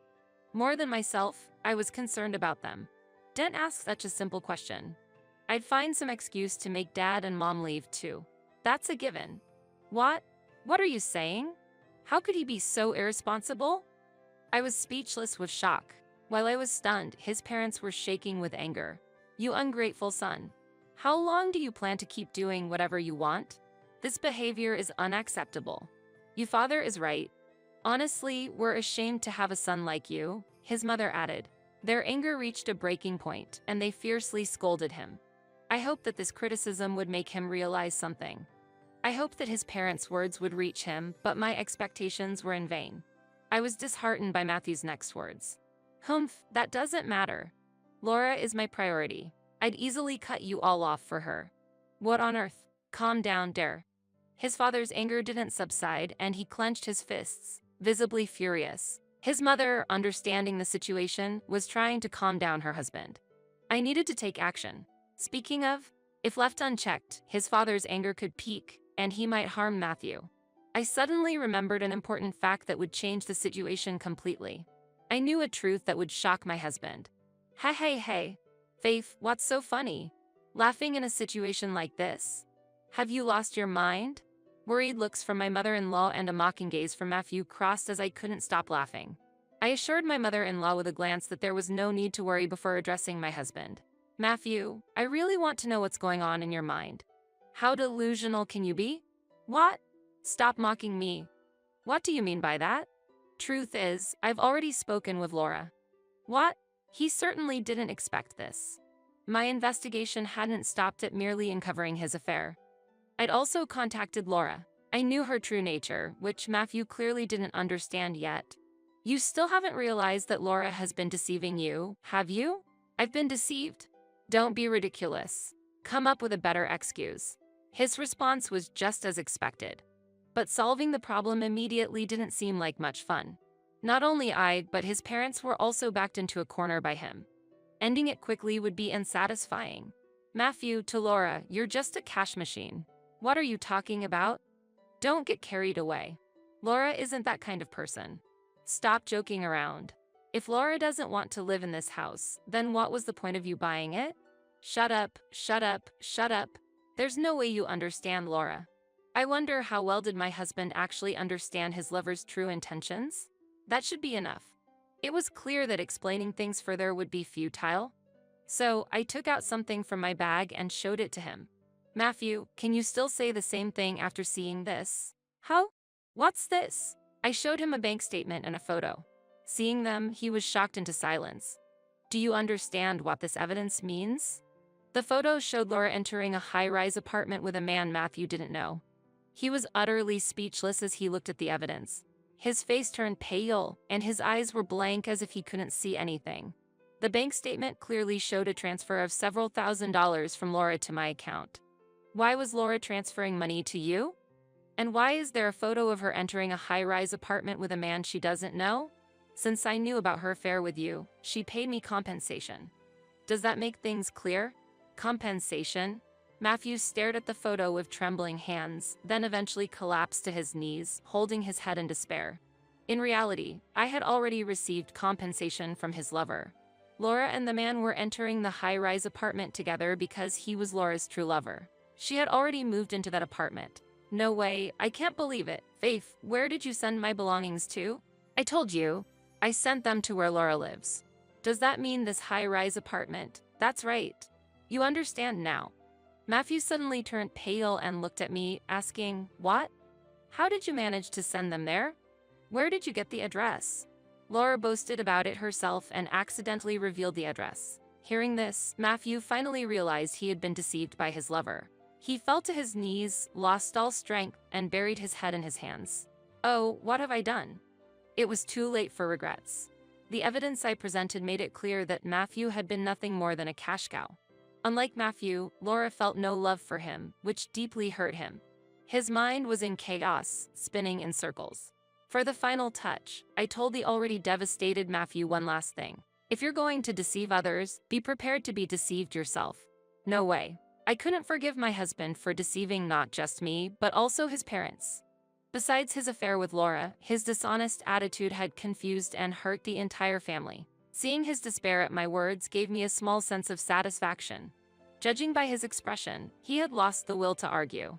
More than myself, I was concerned about them. Didn't ask such a simple question. I'd find some excuse to make dad and mom leave too. That's a given. What? What are you saying? How could he be so irresponsible? I was speechless with shock. While I was stunned, his parents were shaking with anger. "You ungrateful son. How long do you plan to keep doing whatever you want? This behavior is unacceptable. Your father is right. Honestly, we're ashamed to have a son like you," his mother added. Their anger reached a breaking point, and they fiercely scolded him. I hoped that this criticism would make him realize something. I hoped that his parents' words would reach him, but my expectations were in vain. I was disheartened by Matthew's next words. "Humph, that doesn't matter. Laura is my priority. I'd easily cut you all off for her." "What on earth? Calm down, dare." His father's anger didn't subside, and he clenched his fists, visibly furious. His mother, understanding the situation, was trying to calm down her husband. I needed to take action. Speaking of, if left unchecked, his father's anger could peak, and he might harm Matthew. I suddenly remembered an important fact that would change the situation completely. I knew a truth that would shock my husband. Hey. Faith, what's so funny? Laughing in a situation like this? Have you lost your mind?" Worried looks from my mother-in-law and a mocking gaze from Matthew crossed as I couldn't stop laughing. I assured my mother-in-law with a glance that there was no need to worry before addressing my husband. "Matthew, I really want to know what's going on in your mind. How delusional can you be? What? Stop mocking me. What do you mean by that?" "Truth is, I've already spoken with Laura." "What?" He certainly didn't expect this. My investigation hadn't stopped at merely uncovering his affair. I'd also contacted Laura. I knew her true nature, which Matthew clearly didn't understand yet. You still haven't realized that Laura has been deceiving you, have you? I've been deceived? Don't be ridiculous. Come up with a better excuse. His response was just as expected. But solving the problem immediately didn't seem like much fun. Not only I, but his parents were also backed into a corner by him. Ending it quickly would be unsatisfying. Matthew, to Laura, you're just a cash machine. What are you talking about? Don't get carried away. Laura isn't that kind of person. Stop joking around. If Laura doesn't want to live in this house, then what was the point of you buying it? Shut up, shut up, shut up. There's no way you understand Laura. I wonder how well did my husband actually understand his lover's true intentions? That should be enough. It was clear that explaining things further would be futile. So I took out something from my bag and showed it to him. Matthew, can you still say the same thing after seeing this? How? What's this? I showed him a bank statement and a photo. Seeing them, he was shocked into silence. Do you understand what this evidence means? The photo showed Laura entering a high-rise apartment with a man Matthew didn't know. He was utterly speechless as he looked at the evidence. His face turned pale, and his eyes were blank as if he couldn't see anything. The bank statement clearly showed a transfer of several $1,000s from Laura to my account. Why was Laura transferring money to you? And why is there a photo of her entering a high-rise apartment with a man she doesn't know? Since I knew about her affair with you, she paid me compensation. Does that make things clear? Compensation? Matthew stared at the photo with trembling hands, then eventually collapsed to his knees, holding his head in despair. In reality, I had already received compensation from his lover. Laura and the man were entering the high-rise apartment together because he was Laura's true lover. She had already moved into that apartment. No way, I can't believe it. Faith, where did you send my belongings to? I told you. I sent them to where Laura lives. Does that mean this high-rise apartment? That's right. You understand now. Matthew suddenly turned pale and looked at me, asking, what? How did you manage to send them there? Where did you get the address? Laura boasted about it herself and accidentally revealed the address. Hearing this, Matthew finally realized he had been deceived by his lover. He fell to his knees, lost all strength, and buried his head in his hands. Oh, what have I done? It was too late for regrets. The evidence I presented made it clear that Matthew had been nothing more than a cash cow. Unlike Matthew, Laura felt no love for him, which deeply hurt him. His mind was in chaos, spinning in circles. For the final touch, I told the already devastated Matthew one last thing. If you're going to deceive others, be prepared to be deceived yourself. No way. I couldn't forgive my husband for deceiving not just me, but also his parents. Besides his affair with Laura, his dishonest attitude had confused and hurt the entire family. Seeing his despair at my words gave me a small sense of satisfaction. Judging by his expression, he had lost the will to argue.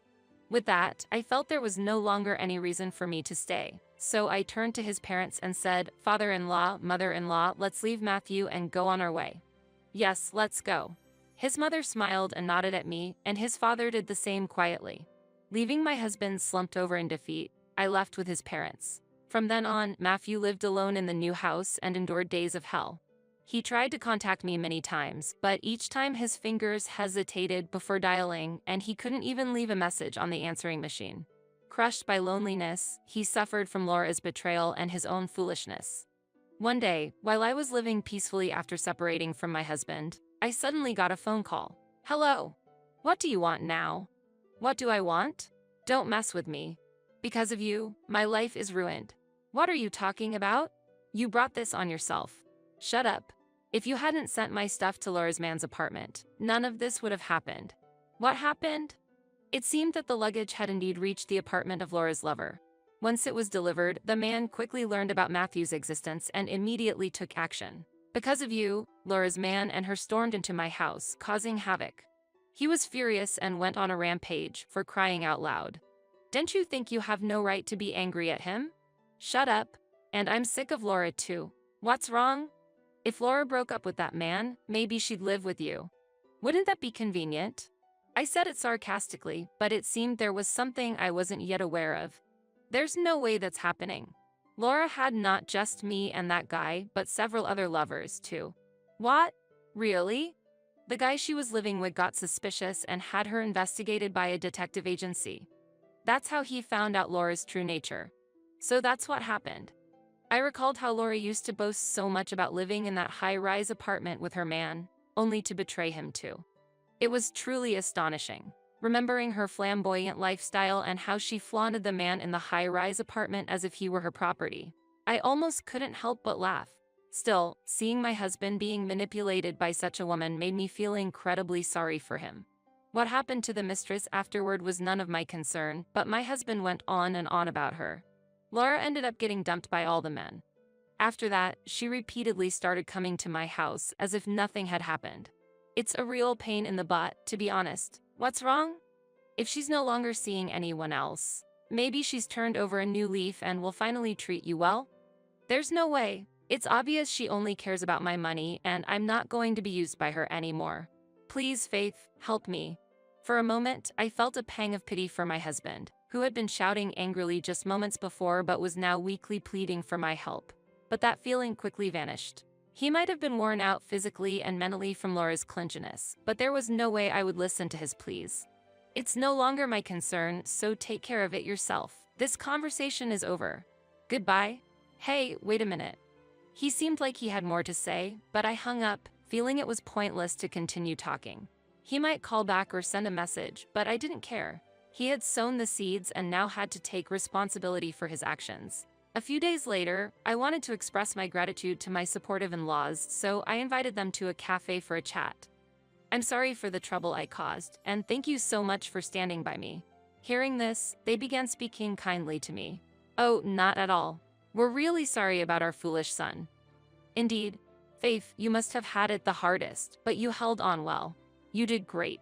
With that, I felt there was no longer any reason for me to stay. So I turned to his parents and said, "Father-in-law, mother-in-law, let's leave Matthew and go on our way." "Yes, let's go." His mother smiled and nodded at me, and his father did the same quietly. Leaving my husband slumped over in defeat, I left with his parents. From then on, Matthew lived alone in the new house and endured days of hell. He tried to contact me many times, but each time his fingers hesitated before dialing, and he couldn't even leave a message on the answering machine. Crushed by loneliness, he suffered from Laura's betrayal and his own foolishness. One day, while I was living peacefully after separating from my husband, I suddenly got a phone call. "Hello. What do you want now?" "What do I want? Don't mess with me. Because of you, my life is ruined." "What are you talking about? You brought this on yourself." "Shut up. If you hadn't sent my stuff to Laura's man's apartment, none of this would have happened." "What happened?" It seemed that the luggage had indeed reached the apartment of Laura's lover. Once it was delivered, the man quickly learned about Matthew's existence and immediately took action. "Because of you, Laura's man and her stormed into my house, causing havoc." He was furious and went on a rampage, for crying out loud. "Don't you think you have no right to be angry at him?" "Shut up. And I'm sick of Laura too. What's wrong? If Laura broke up with that man, maybe she'd live with you. Wouldn't that be convenient?" I said it sarcastically, but it seemed there was something I wasn't yet aware of. There's no way that's happening. Laura had not just me and that guy, but several other lovers too. What? Really? The guy she was living with got suspicious and had her investigated by a detective agency. That's how he found out Laura's true nature. So that's what happened. I recalled how Laura used to boast so much about living in that high-rise apartment with her man, only to betray him too. It was truly astonishing, remembering her flamboyant lifestyle and how she flaunted the man in the high-rise apartment as if he were her property. I almost couldn't help but laugh. Still, seeing my husband being manipulated by such a woman made me feel incredibly sorry for him. What happened to the mistress afterward was none of my concern, but my husband went on and on about her. Laura ended up getting dumped by all the men. After that, she repeatedly started coming to my house as if nothing had happened. It's a real pain in the butt, to be honest. What's wrong? If she's no longer seeing anyone else, maybe she's turned over a new leaf and will finally treat you well? There's no way. It's obvious she only cares about my money, and I'm not going to be used by her anymore. Please, Faith, help me. For a moment, I felt a pang of pity for my husband, who had been shouting angrily just moments before but was now weakly pleading for my help. But that feeling quickly vanished. He might have been worn out physically and mentally from Laura's clinginess, but there was no way I would listen to his pleas. It's no longer my concern, so take care of it yourself. This conversation is over. Goodbye. Hey, wait a minute. He seemed like he had more to say, but I hung up, feeling it was pointless to continue talking. He might call back or send a message, but I didn't care. He had sown the seeds and now had to take responsibility for his actions. A few days later, I wanted to express my gratitude to my supportive in-laws, so I invited them to a cafe for a chat. I'm sorry for the trouble I caused, and thank you so much for standing by me. Hearing this, they began speaking kindly to me. Oh, not at all. We're really sorry about our foolish son. Indeed, Faith, you must have had it the hardest, but you held on well. You did great.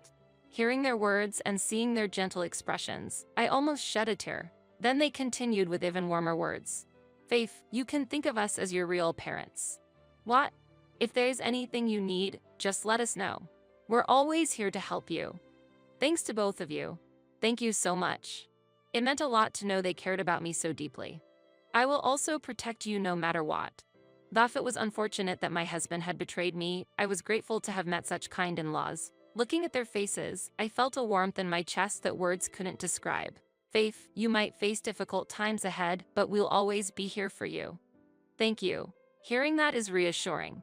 Hearing their words and seeing their gentle expressions, I almost shed a tear. Then they continued with even warmer words. Faith, you can think of us as your real parents. What? If there's anything you need, just let us know. We're always here to help you. Thanks to both of you. Thank you so much. It meant a lot to know they cared about me so deeply. I will also protect you no matter what. Though it was unfortunate that my husband had betrayed me, I was grateful to have met such kind in-laws. Looking at their faces, I felt a warmth in my chest that words couldn't describe. Faith, you might face difficult times ahead, but we'll always be here for you. Thank you. Hearing that is reassuring.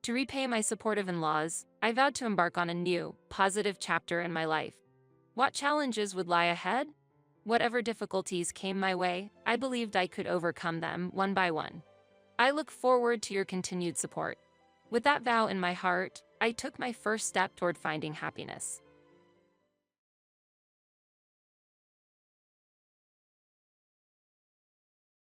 To repay my supportive in-laws, I vowed to embark on a new, positive chapter in my life. What challenges would lie ahead? Whatever difficulties came my way, I believed I could overcome them one by one. I look forward to your continued support. With that vow in my heart, I took my first step toward finding happiness.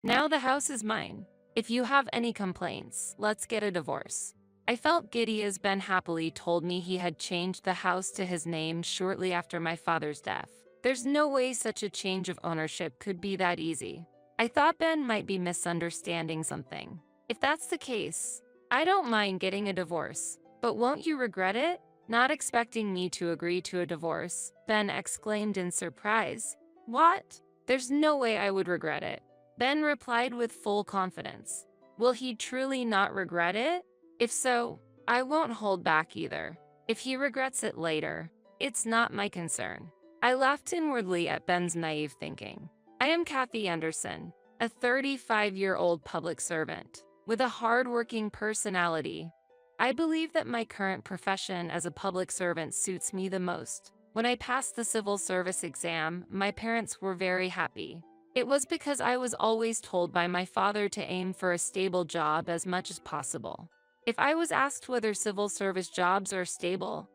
Now the house is mine. If you have any complaints, let's get a divorce. I felt giddy as Ben happily told me he had changed the house to his name shortly after my father's death. There's no way such a change of ownership could be that easy. I thought Ben might be misunderstanding something. If that's the case, I don't mind getting a divorce, but won't you regret it? Not expecting me to agree to a divorce, Ben exclaimed in surprise. What? There's no way I would regret it. Ben replied with full confidence. Will he truly not regret it? If so, I won't hold back either. If he regrets it later, it's not my concern. I laughed inwardly at Ben's naive thinking. I am Kathy Anderson, a 35-year-old public servant with a hard-working personality. I believe that my current profession as a public servant suits me the most. When I passed the civil service exam, my parents were very happy. It was because I was always told by my father to aim for a stable job as much as possible. If I was asked whether civil service jobs are stable,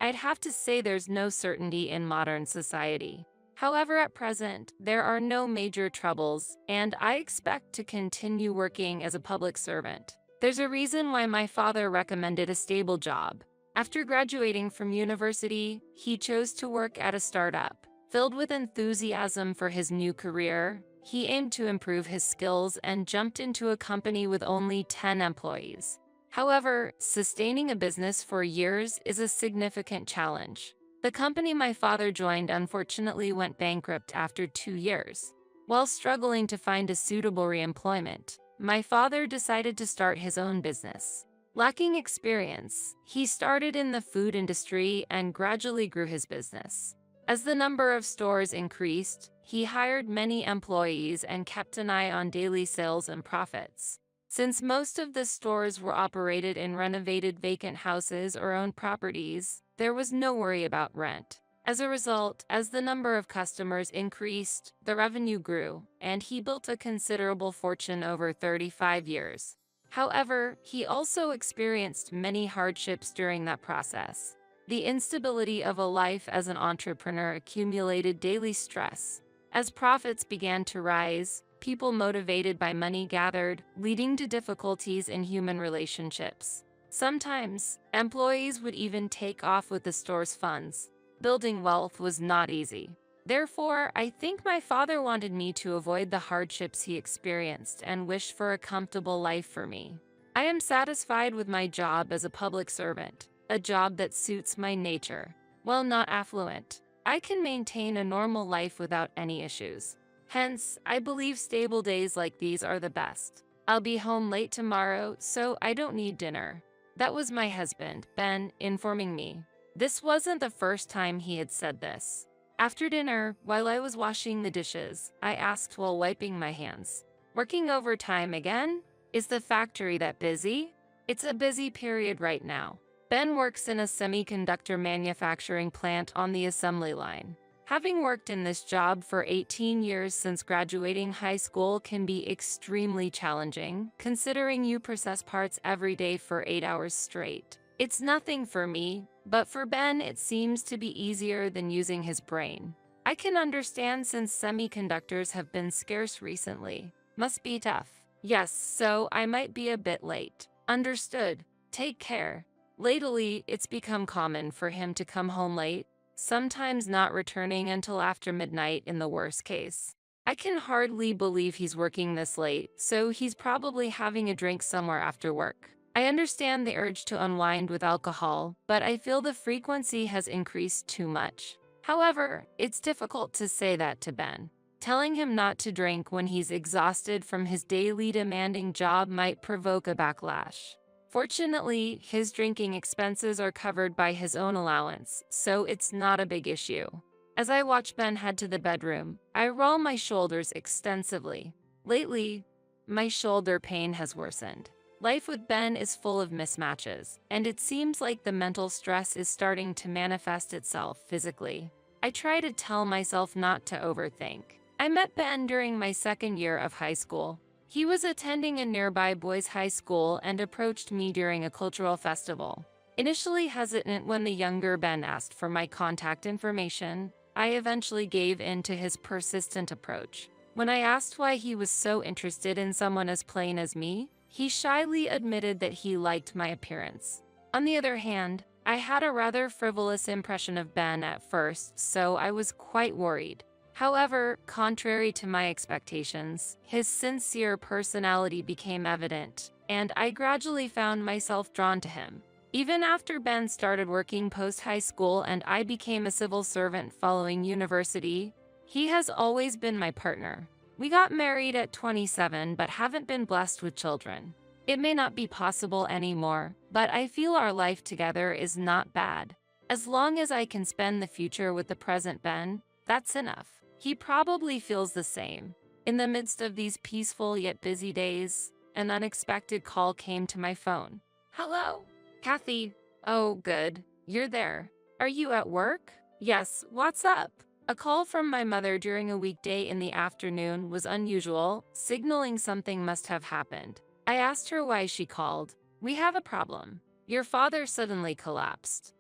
I'd have to say there's no certainty in modern society. However, at present, there are no major troubles, and I expect to continue working as a public servant. There's a reason why my father recommended a stable job. After graduating from university, he chose to work at a startup. Filled with enthusiasm for his new career, he aimed to improve his skills and jumped into a company with only 10 employees. However, sustaining a business for years is a significant challenge. The company my father joined unfortunately went bankrupt after 2 years. While struggling to find a suitable reemployment, my father decided to start his own business. Lacking experience, he started in the food industry and gradually grew his business. As the number of stores increased, he hired many employees and kept an eye on daily sales and profits. Since most of the stores were operated in renovated vacant houses or owned properties, there was no worry about rent. As a result, as the number of customers increased, the revenue grew, and he built a considerable fortune over 35 years. However, he also experienced many hardships during that process. The instability of a life as an entrepreneur accumulated daily stress. As profits began to rise, people motivated by money gathered, leading to difficulties in human relationships. Sometimes, employees would even take off with the store's funds. Building wealth was not easy. Therefore, I think my father wanted me to avoid the hardships he experienced and wished for a comfortable life for me. I am satisfied with my job as a public servant, a job that suits my nature. While not affluent, I can maintain a normal life without any issues. Hence, I believe stable days like these are the best. I'll be home late tomorrow, so I don't need dinner. That was my husband, Ben, informing me. This wasn't the first time he had said this. After dinner, while I was washing the dishes, I asked while wiping my hands, "Working overtime again? Is the factory that busy?" "It's a busy period right now." Ben works in a semiconductor manufacturing plant on the assembly line. Having worked in this job for 18 years since graduating high school can be extremely challenging, considering you process parts every day for 8 hours straight. It's nothing for me, but for Ben it seems to be easier than using his brain. I can understand since semiconductors have been scarce recently. Must be tough. Yes, so I might be a bit late. Understood. Take care. Lately, it's become common for him to come home late, sometimes not returning until after midnight in the worst case. I can hardly believe he's working this late, so he's probably having a drink somewhere after work. I understand the urge to unwind with alcohol, but I feel the frequency has increased too much. However, it's difficult to say that to Ben. Telling him not to drink when he's exhausted from his daily demanding job might provoke a backlash. Fortunately, his drinking expenses are covered by his own allowance, so it's not a big issue. As I watch Ben head to the bedroom, I roll my shoulders extensively. Lately, my shoulder pain has worsened. Life with Ben is full of mismatches, and it seems like the mental stress is starting to manifest itself physically. I try to tell myself not to overthink. I met Ben during my second year of high school. He was attending a nearby boys' high school and approached me during a cultural festival. Initially hesitant when the younger Ben asked for my contact information, I eventually gave in to his persistent approach. When I asked why he was so interested in someone as plain as me, he shyly admitted that he liked my appearance. On the other hand, I had a rather frivolous impression of Ben at first, so I was quite worried. However, contrary to my expectations, his sincere personality became evident, and I gradually found myself drawn to him. Even after Ben started working post-high school and I became a civil servant following university, he has always been my partner. We got married at 27 but haven't been blessed with children. It may not be possible anymore, but I feel our life together is not bad. As long as I can spend the future with the present Ben, that's enough. He probably feels the same. In the midst of these peaceful yet busy days, an unexpected call came to my phone. "Hello? Kathy. Oh, good. You're there. Are you at work?" "Yes, what's up?" A call from my mother during a weekday in the afternoon was unusual, signaling something must have happened. I asked her why she called. "We have a problem. Your father suddenly collapsed.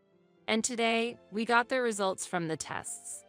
And today, we got the results from the tests.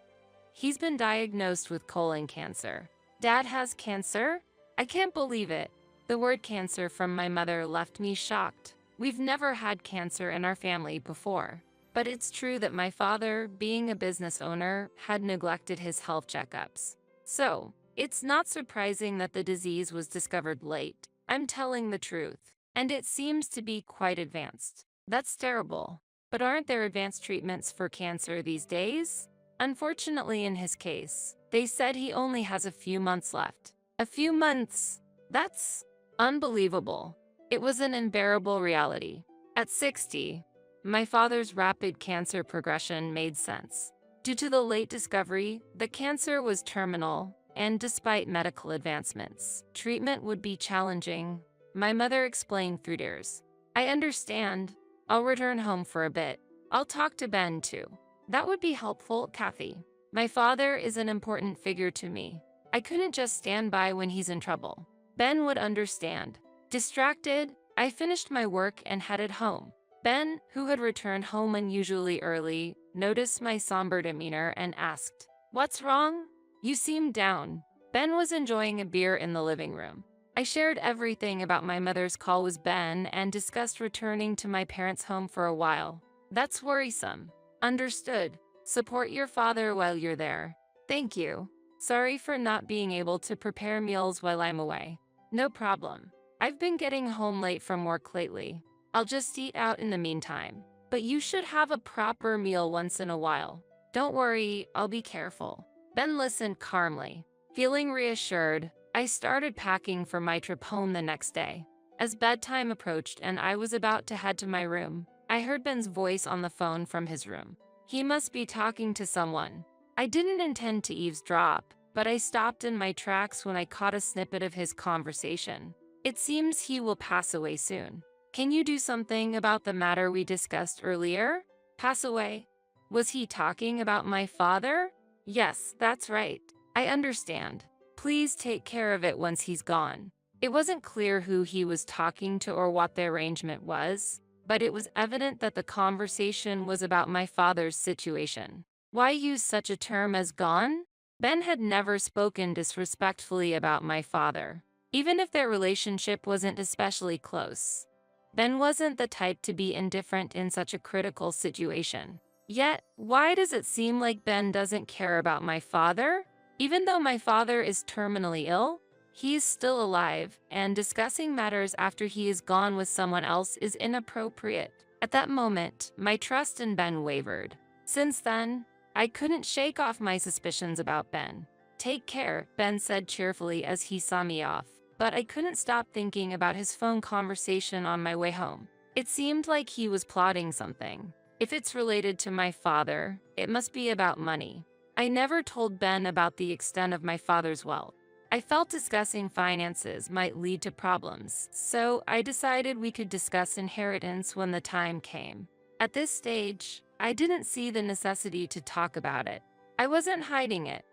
He's been diagnosed with colon cancer." "Dad has cancer?" I can't believe it. The word cancer from my mother left me shocked. We've never had cancer in our family before. But it's true that my father, being a business owner, had neglected his health checkups. So, it's not surprising that the disease was discovered late. I'm telling the truth. And it seems to be quite advanced. That's terrible. But aren't there advanced treatments for cancer these days? Unfortunately, in his case, they said he only has a few months left. A few months? That's unbelievable. It was an unbearable reality. At 60, my father's rapid cancer progression made sense. Due to the late discovery, the cancer was terminal, and despite medical advancements, treatment would be challenging. My mother explained through tears. I understand. I'll return home for a bit. I'll talk to Ben too. That would be helpful, Kathy. My father is an important figure to me. I couldn't just stand by when he's in trouble. Ben would understand. Distracted, I finished my work and headed home. Ben, who had returned home unusually early, noticed my somber demeanor and asked, "What's wrong? You seem down." Ben was enjoying a beer in the living room. I shared everything about my mother's call with Ben and discussed returning to my parents' home for a while. That's worrisome. Understood. Support your father while you're there. Thank you. Sorry for not being able to prepare meals while I'm away. No problem. I've been getting home late from work lately. I'll just eat out in the meantime. But you should have a proper meal once in a while. Don't worry, I'll be careful. Ben listened calmly. Feeling reassured, I started packing for my trip home the next day. As bedtime approached and I was about to head to my room, I heard Ben's voice on the phone from his room. He must be talking to someone. I didn't intend to eavesdrop, but I stopped in my tracks when I caught a snippet of his conversation. It seems he will pass away soon. Can you do something about the matter we discussed earlier? Pass away? Was he talking about my father? Yes, that's right. I understand. Please take care of it once he's gone. It wasn't clear who he was talking to or what the arrangement was, but it was evident that the conversation was about my father's situation. Why use such a term as gone? Ben had never spoken disrespectfully about my father, even if their relationship wasn't especially close. Ben wasn't the type to be indifferent in such a critical situation. Yet, why does it seem like Ben doesn't care about my father? Even though my father is terminally ill, he is still alive, and discussing matters after he is gone with someone else is inappropriate. At that moment, my trust in Ben wavered. Since then, I couldn't shake off my suspicions about Ben. Take care, Ben said cheerfully as he saw me off. But I couldn't stop thinking about his phone conversation on my way home. It seemed like he was plotting something. If it's related to my father, it must be about money. I never told Ben about the extent of my father's wealth. I felt discussing finances might lead to problems, so I decided we could discuss inheritance when the time came. At this stage, I didn't see the necessity to talk about it. I wasn't hiding it.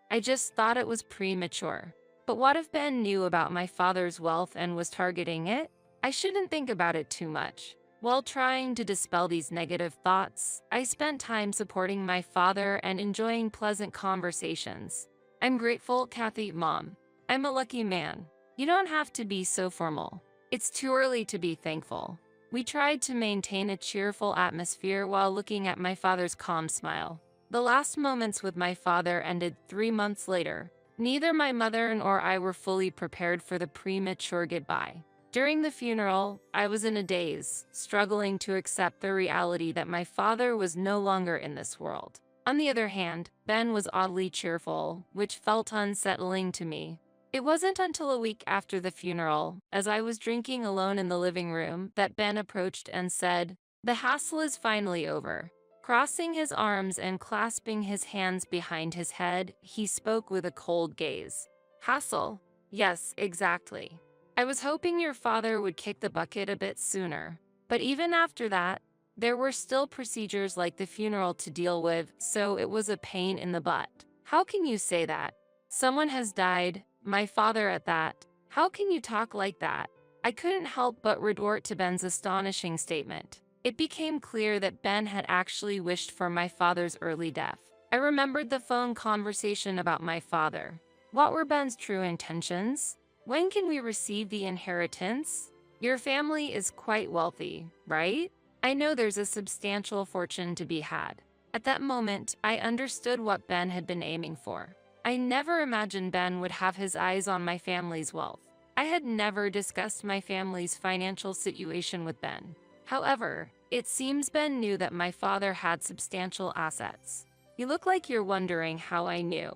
I just thought it was premature. But what if Ben knew about my father's wealth and was targeting it? I shouldn't think about it too much. While trying to dispel these negative thoughts, I spent time supporting my father and enjoying pleasant conversations. I'm grateful, Kathy, Mom. I'm a lucky man. You don't have to be so formal. It's too early to be thankful. We tried to maintain a cheerful atmosphere while looking at my father's calm smile. The last moments with my father ended 3 months later. Neither my mother nor I were fully prepared for the premature goodbye. During the funeral, I was in a daze, struggling to accept the reality that my father was no longer in this world. On the other hand, Ben was oddly cheerful, which felt unsettling to me. It wasn't until a week after the funeral, as I was drinking alone in the living room, that Ben approached and said, "The hassle is finally over." Crossing his arms and clasping his hands behind his head, he spoke with a cold gaze. Hassle? Yes, exactly. I was hoping your father would kick the bucket a bit sooner. But even after that, there were still procedures like the funeral to deal with, so it was a pain in the butt. How can you say that? Someone has died, my father at that. How can you talk like that? I couldn't help but retort to Ben's astonishing statement. It became clear that Ben had actually wished for my father's early death. I remembered the phone conversation about my father. What were Ben's true intentions? When can we receive the inheritance? Your family is quite wealthy, right? I know there's a substantial fortune to be had. At that moment, I understood what Ben had been aiming for. I never imagined Ben would have his eyes on my family's wealth. I had never discussed my family's financial situation with Ben. However, it seems Ben knew that my father had substantial assets. You look like you're wondering how I knew.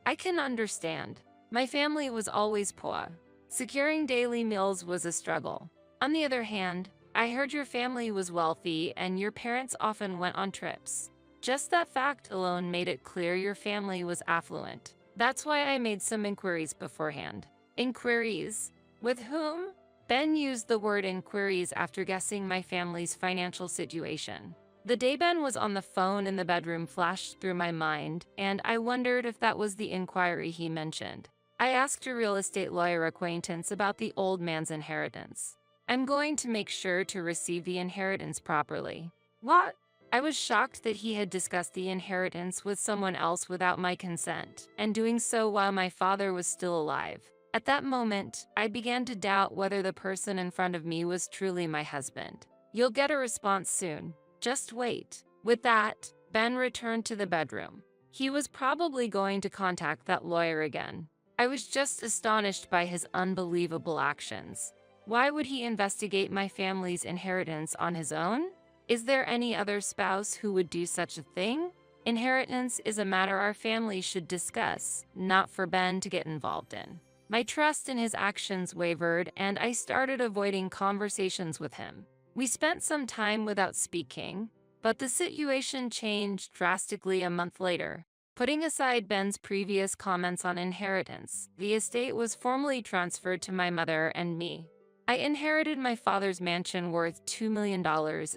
I can understand. My family was always poor. Securing daily meals was a struggle. On the other hand, I heard your family was wealthy and your parents often went on trips. Just that fact alone made it clear your family was affluent. That's why I made some inquiries beforehand. Inquiries? With whom? Ben used the word inquiries after guessing my family's financial situation. The day Ben was on the phone in the bedroom flashed through my mind, and I wondered if that was the inquiry he mentioned. I asked a real estate lawyer acquaintance about the old man's inheritance. I'm going to make sure to receive the inheritance properly. What? I was shocked that he had discussed the inheritance with someone else without my consent, and doing so while my father was still alive. At that moment, I began to doubt whether the person in front of me was truly my husband. You'll get a response soon. Just wait. With that, Ben returned to the bedroom. He was probably going to contact that lawyer again. I was just astonished by his unbelievable actions. Why would he investigate my family's inheritance on his own? Is there any other spouse who would do such a thing? Inheritance is a matter our family should discuss, not for Ben to get involved in. My trust in his actions wavered, and I started avoiding conversations with him. We spent some time without speaking, but the situation changed drastically a month later. Putting aside Ben's previous comments on inheritance, the estate was formally transferred to my mother and me. I inherited my father's mansion worth $2 million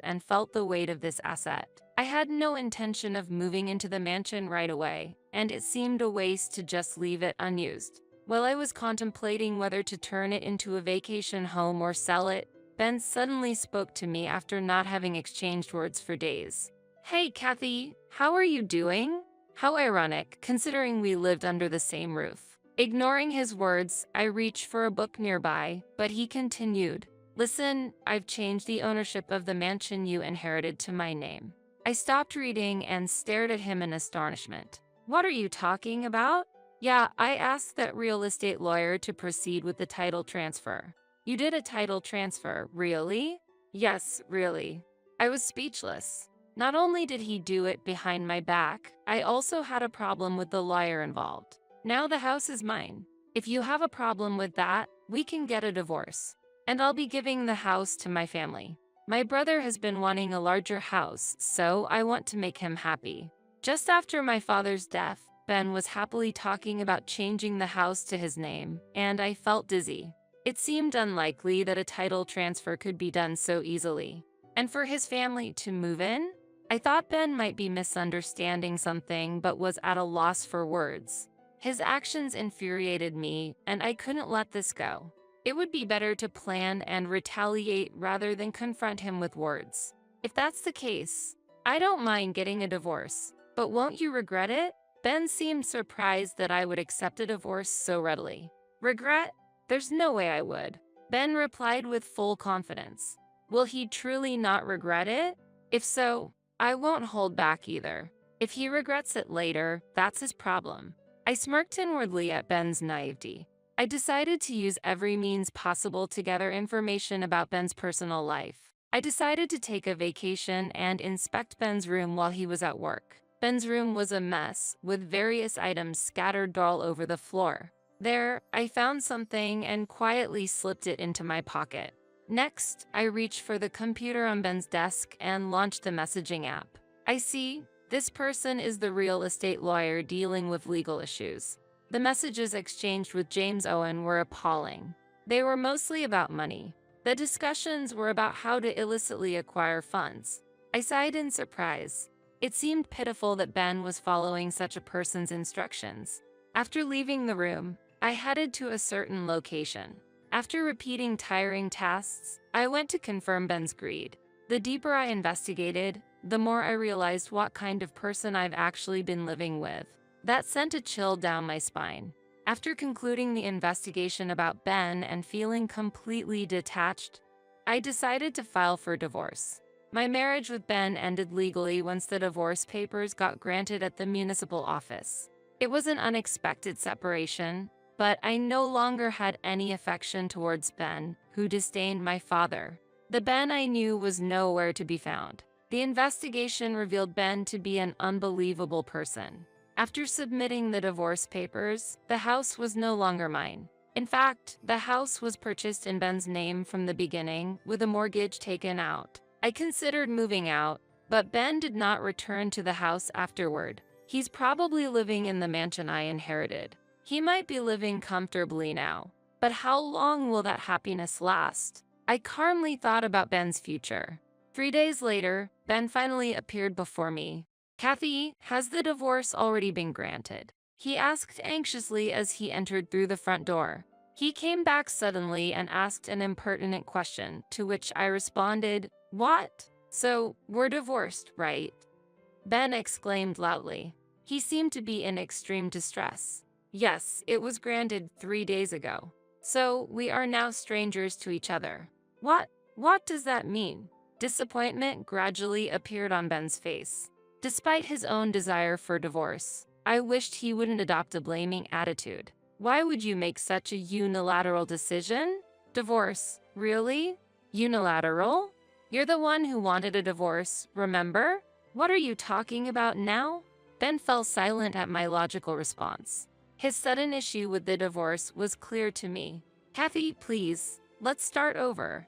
and felt the weight of this asset. I had no intention of moving into the mansion right away, and it seemed a waste to just leave it unused. While I was contemplating whether to turn it into a vacation home or sell it, Ben suddenly spoke to me after not having exchanged words for days. "Hey, Kathy, how are you doing?" How ironic, considering we lived under the same roof. Ignoring his words, I reached for a book nearby, but he continued, "Listen, I've changed the ownership of the mansion you inherited to my name." I stopped reading and stared at him in astonishment. "What are you talking about?" "Yeah, I asked that real estate lawyer to proceed with the title transfer." "You did a title transfer, really?" "Yes, really." I was speechless. Not only did he do it behind my back, I also had a problem with the lawyer involved. Now the house is mine. If you have a problem with that, we can get a divorce. And I'll be giving the house to my family. My brother has been wanting a larger house, so I want to make him happy. Just after my father's death, Ben was happily talking about changing the house to his name, and I felt dizzy. It seemed unlikely that a title transfer could be done so easily. And for his family to move in? I thought Ben might be misunderstanding something but was at a loss for words. His actions infuriated me, and I couldn't let this go. It would be better to plan and retaliate rather than confront him with words. If that's the case, I don't mind getting a divorce, but won't you regret it? Ben seemed surprised that I would accept a divorce so readily. Regret? There's no way I would. Ben replied with full confidence. Will he truly not regret it? If so, I won't hold back either. If he regrets it later, that's his problem. I smirked inwardly at Ben's naivety. I decided to use every means possible to gather information about Ben's personal life. I decided to take a vacation and inspect Ben's room while he was at work. Ben's room was a mess, with various items scattered all over the floor. There, I found something and quietly slipped it into my pocket. Next, I reached for the computer on Ben's desk and launched the messaging app. I see, this person is the real estate lawyer dealing with legal issues. The messages exchanged with James Owen were appalling. They were mostly about money. The discussions were about how to illicitly acquire funds. I sighed in surprise. It seemed pitiful that Ben was following such a person's instructions. After leaving the room, I headed to a certain location. After repeating tiring tasks, I went to confirm Ben's greed. The deeper I investigated, the more I realized what kind of person I've actually been living with. That sent a chill down my spine. After concluding the investigation about Ben and feeling completely detached, I decided to file for divorce. My marriage with Ben ended legally once the divorce papers got granted at the municipal office. It was an unexpected separation, but I no longer had any affection towards Ben, who disdained my father. The Ben I knew was nowhere to be found. The investigation revealed Ben to be an unbelievable person. After submitting the divorce papers, the house was no longer mine. In fact, the house was purchased in Ben's name from the beginning, with a mortgage taken out. I considered moving out, But Ben did not return to the house afterward. He's probably living in the mansion I inherited. He might be living comfortably now. But how long will that happiness last? I calmly thought about Ben's future. 3 days later, Ben finally appeared before me. Kathy, has the divorce already been granted? He asked anxiously as he entered through the front door. He came back suddenly and asked an impertinent question, to which I responded, "What? So, we're divorced, right?" Ben exclaimed loudly. He seemed to be in extreme distress. "Yes, it was granted 3 days ago. So, we are now strangers to each other." What does that mean? Disappointment gradually appeared on Ben's face. Despite his own desire for divorce, I wished he wouldn't adopt a blaming attitude. Why would you make such a unilateral decision? Divorce, really? Unilateral? You're the one who wanted a divorce, remember? What are you talking about now? Ben fell silent at my logical response. His sudden issue with the divorce was clear to me. "Kathy, please, let's start over.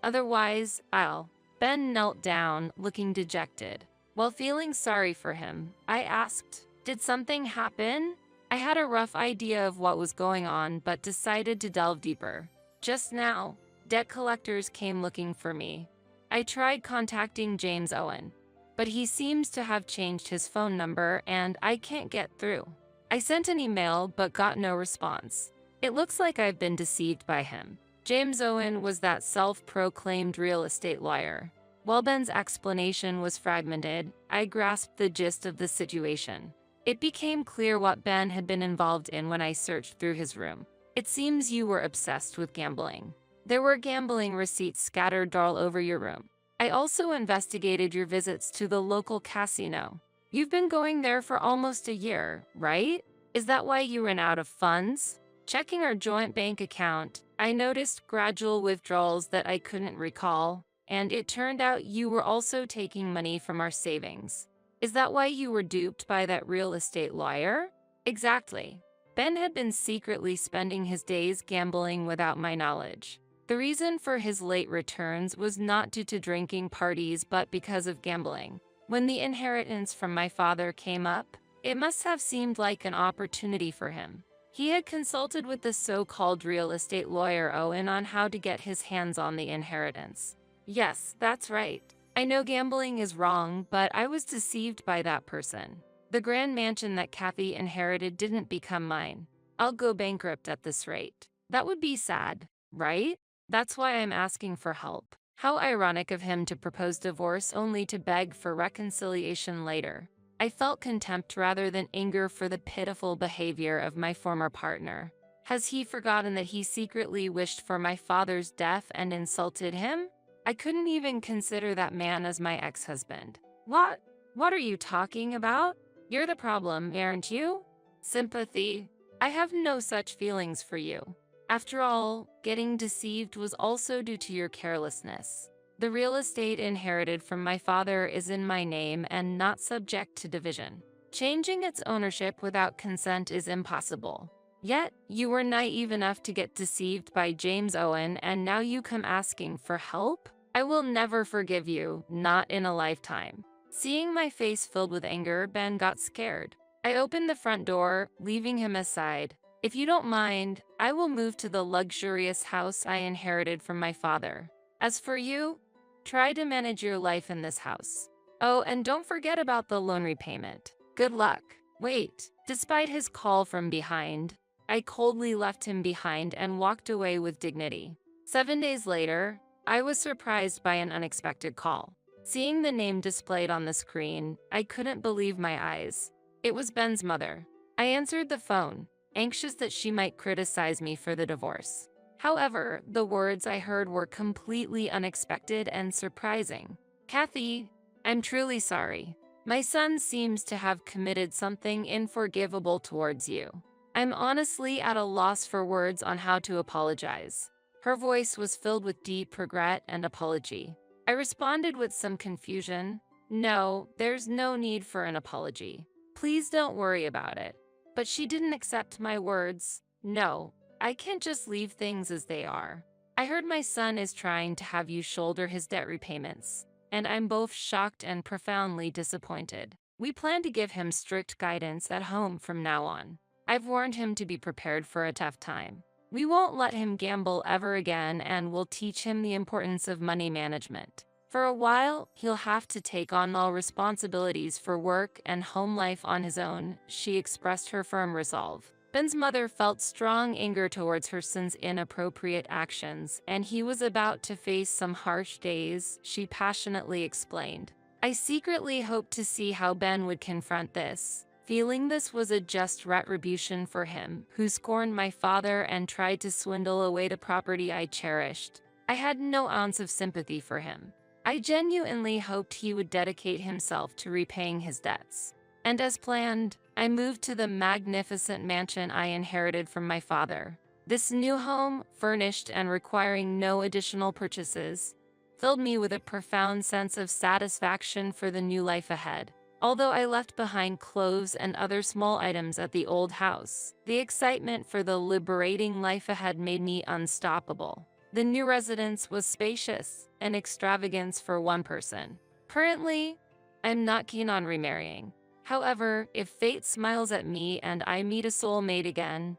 Otherwise, I'll." Ben knelt down, looking dejected. While feeling sorry for him, I asked, "Did something happen?" I had a rough idea of what was going on, but decided to delve deeper. "Just now, debt collectors came looking for me. I tried contacting James Owen, but he seems to have changed his phone number and I can't get through. I sent an email but got no response. It looks like I've been deceived by him." James Owen was that self-proclaimed real estate lawyer. While Ben's explanation was fragmented, I grasped the gist of the situation. It became clear what Ben had been involved in when I searched through his room. "It seems you were obsessed with gambling. There were gambling receipts scattered all over your room. I also investigated your visits to the local casino. You've been going there for almost a year, right? Is that why you ran out of funds? Checking our joint bank account, I noticed gradual withdrawals that I couldn't recall, and it turned out you were also taking money from our savings. Is that why you were duped by that real estate lawyer?" Exactly. Ben had been secretly spending his days gambling without my knowledge. The reason for his late returns was not due to drinking parties but because of gambling. When the inheritance from my father came up, it must have seemed like an opportunity for him. He had consulted with the so-called real estate lawyer Owen on how to get his hands on the inheritance. Yes, that's right. I know gambling is wrong, but I was deceived by that person. The grand mansion that Kathy inherited didn't become mine. I'll go bankrupt at this rate. That would be sad, right? That's why I'm asking for help. How ironic of him to propose divorce only to beg for reconciliation later. I felt contempt rather than anger for the pitiful behavior of my former partner. Has he forgotten that he secretly wished for my father's death and insulted him? I couldn't even consider that man as my ex-husband. What are you talking about? You're the problem, aren't you? Sympathy. I have no such feelings for you. After all, getting deceived was also due to your carelessness. The real estate inherited from my father is in my name and not subject to division. Changing its ownership without consent is impossible. Yet, you were naive enough to get deceived by James Owen and now you come asking for help? I will never forgive you, not in a lifetime. Seeing my face filled with anger, Ben got scared. I opened the front door, leaving him aside. "If you don't mind, I will move to the luxurious house I inherited from my father. As for you, try to manage your life in this house. Oh, and don't forget about the loan repayment. Good luck." Wait, despite his call from behind, I coldly left him behind and walked away with dignity. 7 days later, I was surprised by an unexpected call. Seeing the name displayed on the screen, I couldn't believe my eyes. It was Ben's mother. I answered the phone, anxious that she might criticize me for the divorce. However, the words I heard were completely unexpected and surprising. "Kathy, I'm truly sorry. My son seems to have committed something unforgivable towards you. I'm honestly at a loss for words on how to apologize." Her voice was filled with deep regret and apology. I responded with some confusion. "No, there's no need for an apology. Please don't worry about it." But she didn't accept my words. "No, I can't just leave things as they are. I heard my son is trying to have you shoulder his debt repayments. and I'm both shocked and profoundly disappointed. We plan to give him strict guidance at home from now on. I've warned him to be prepared for a tough time. We won't let him gamble ever again, and we'll teach him the importance of money management. For a while, he'll have to take on all responsibilities for work and home life on his own, she expressed her firm resolve. Ben's mother felt strong anger towards her son's inappropriate actions, and he was about to face some harsh days, she passionately explained. I secretly hoped to see how Ben would confront this, feeling this was a just retribution for him, who scorned my father and tried to swindle away the property I cherished. I had no ounce of sympathy for him. I genuinely hoped he would dedicate himself to repaying his debts. And as planned, I moved to the magnificent mansion I inherited from my father. This new home, furnished and requiring no additional purchases, filled me with a profound sense of satisfaction for the new life ahead. Although I left behind clothes and other small items at the old house, the excitement for the liberating life ahead made me unstoppable. The new residence was spacious, an extravagance for one person. Currently, I'm not keen on remarrying. However, if fate smiles at me and I meet a soulmate again,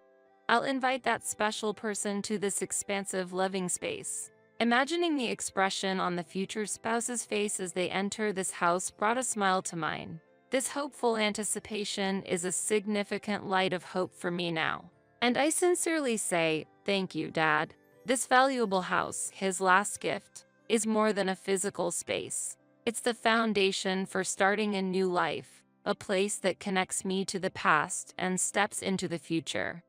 I'll invite that special person to this expansive living space. Imagining the expression on the future spouse's face as they enter this house brought a smile to mine. This hopeful anticipation is a significant light of hope for me now. And I sincerely say, thank you, Dad. This valuable house, his last gift, is more than a physical space. It's the foundation for starting a new life, a place that connects me to the past and steps into the future.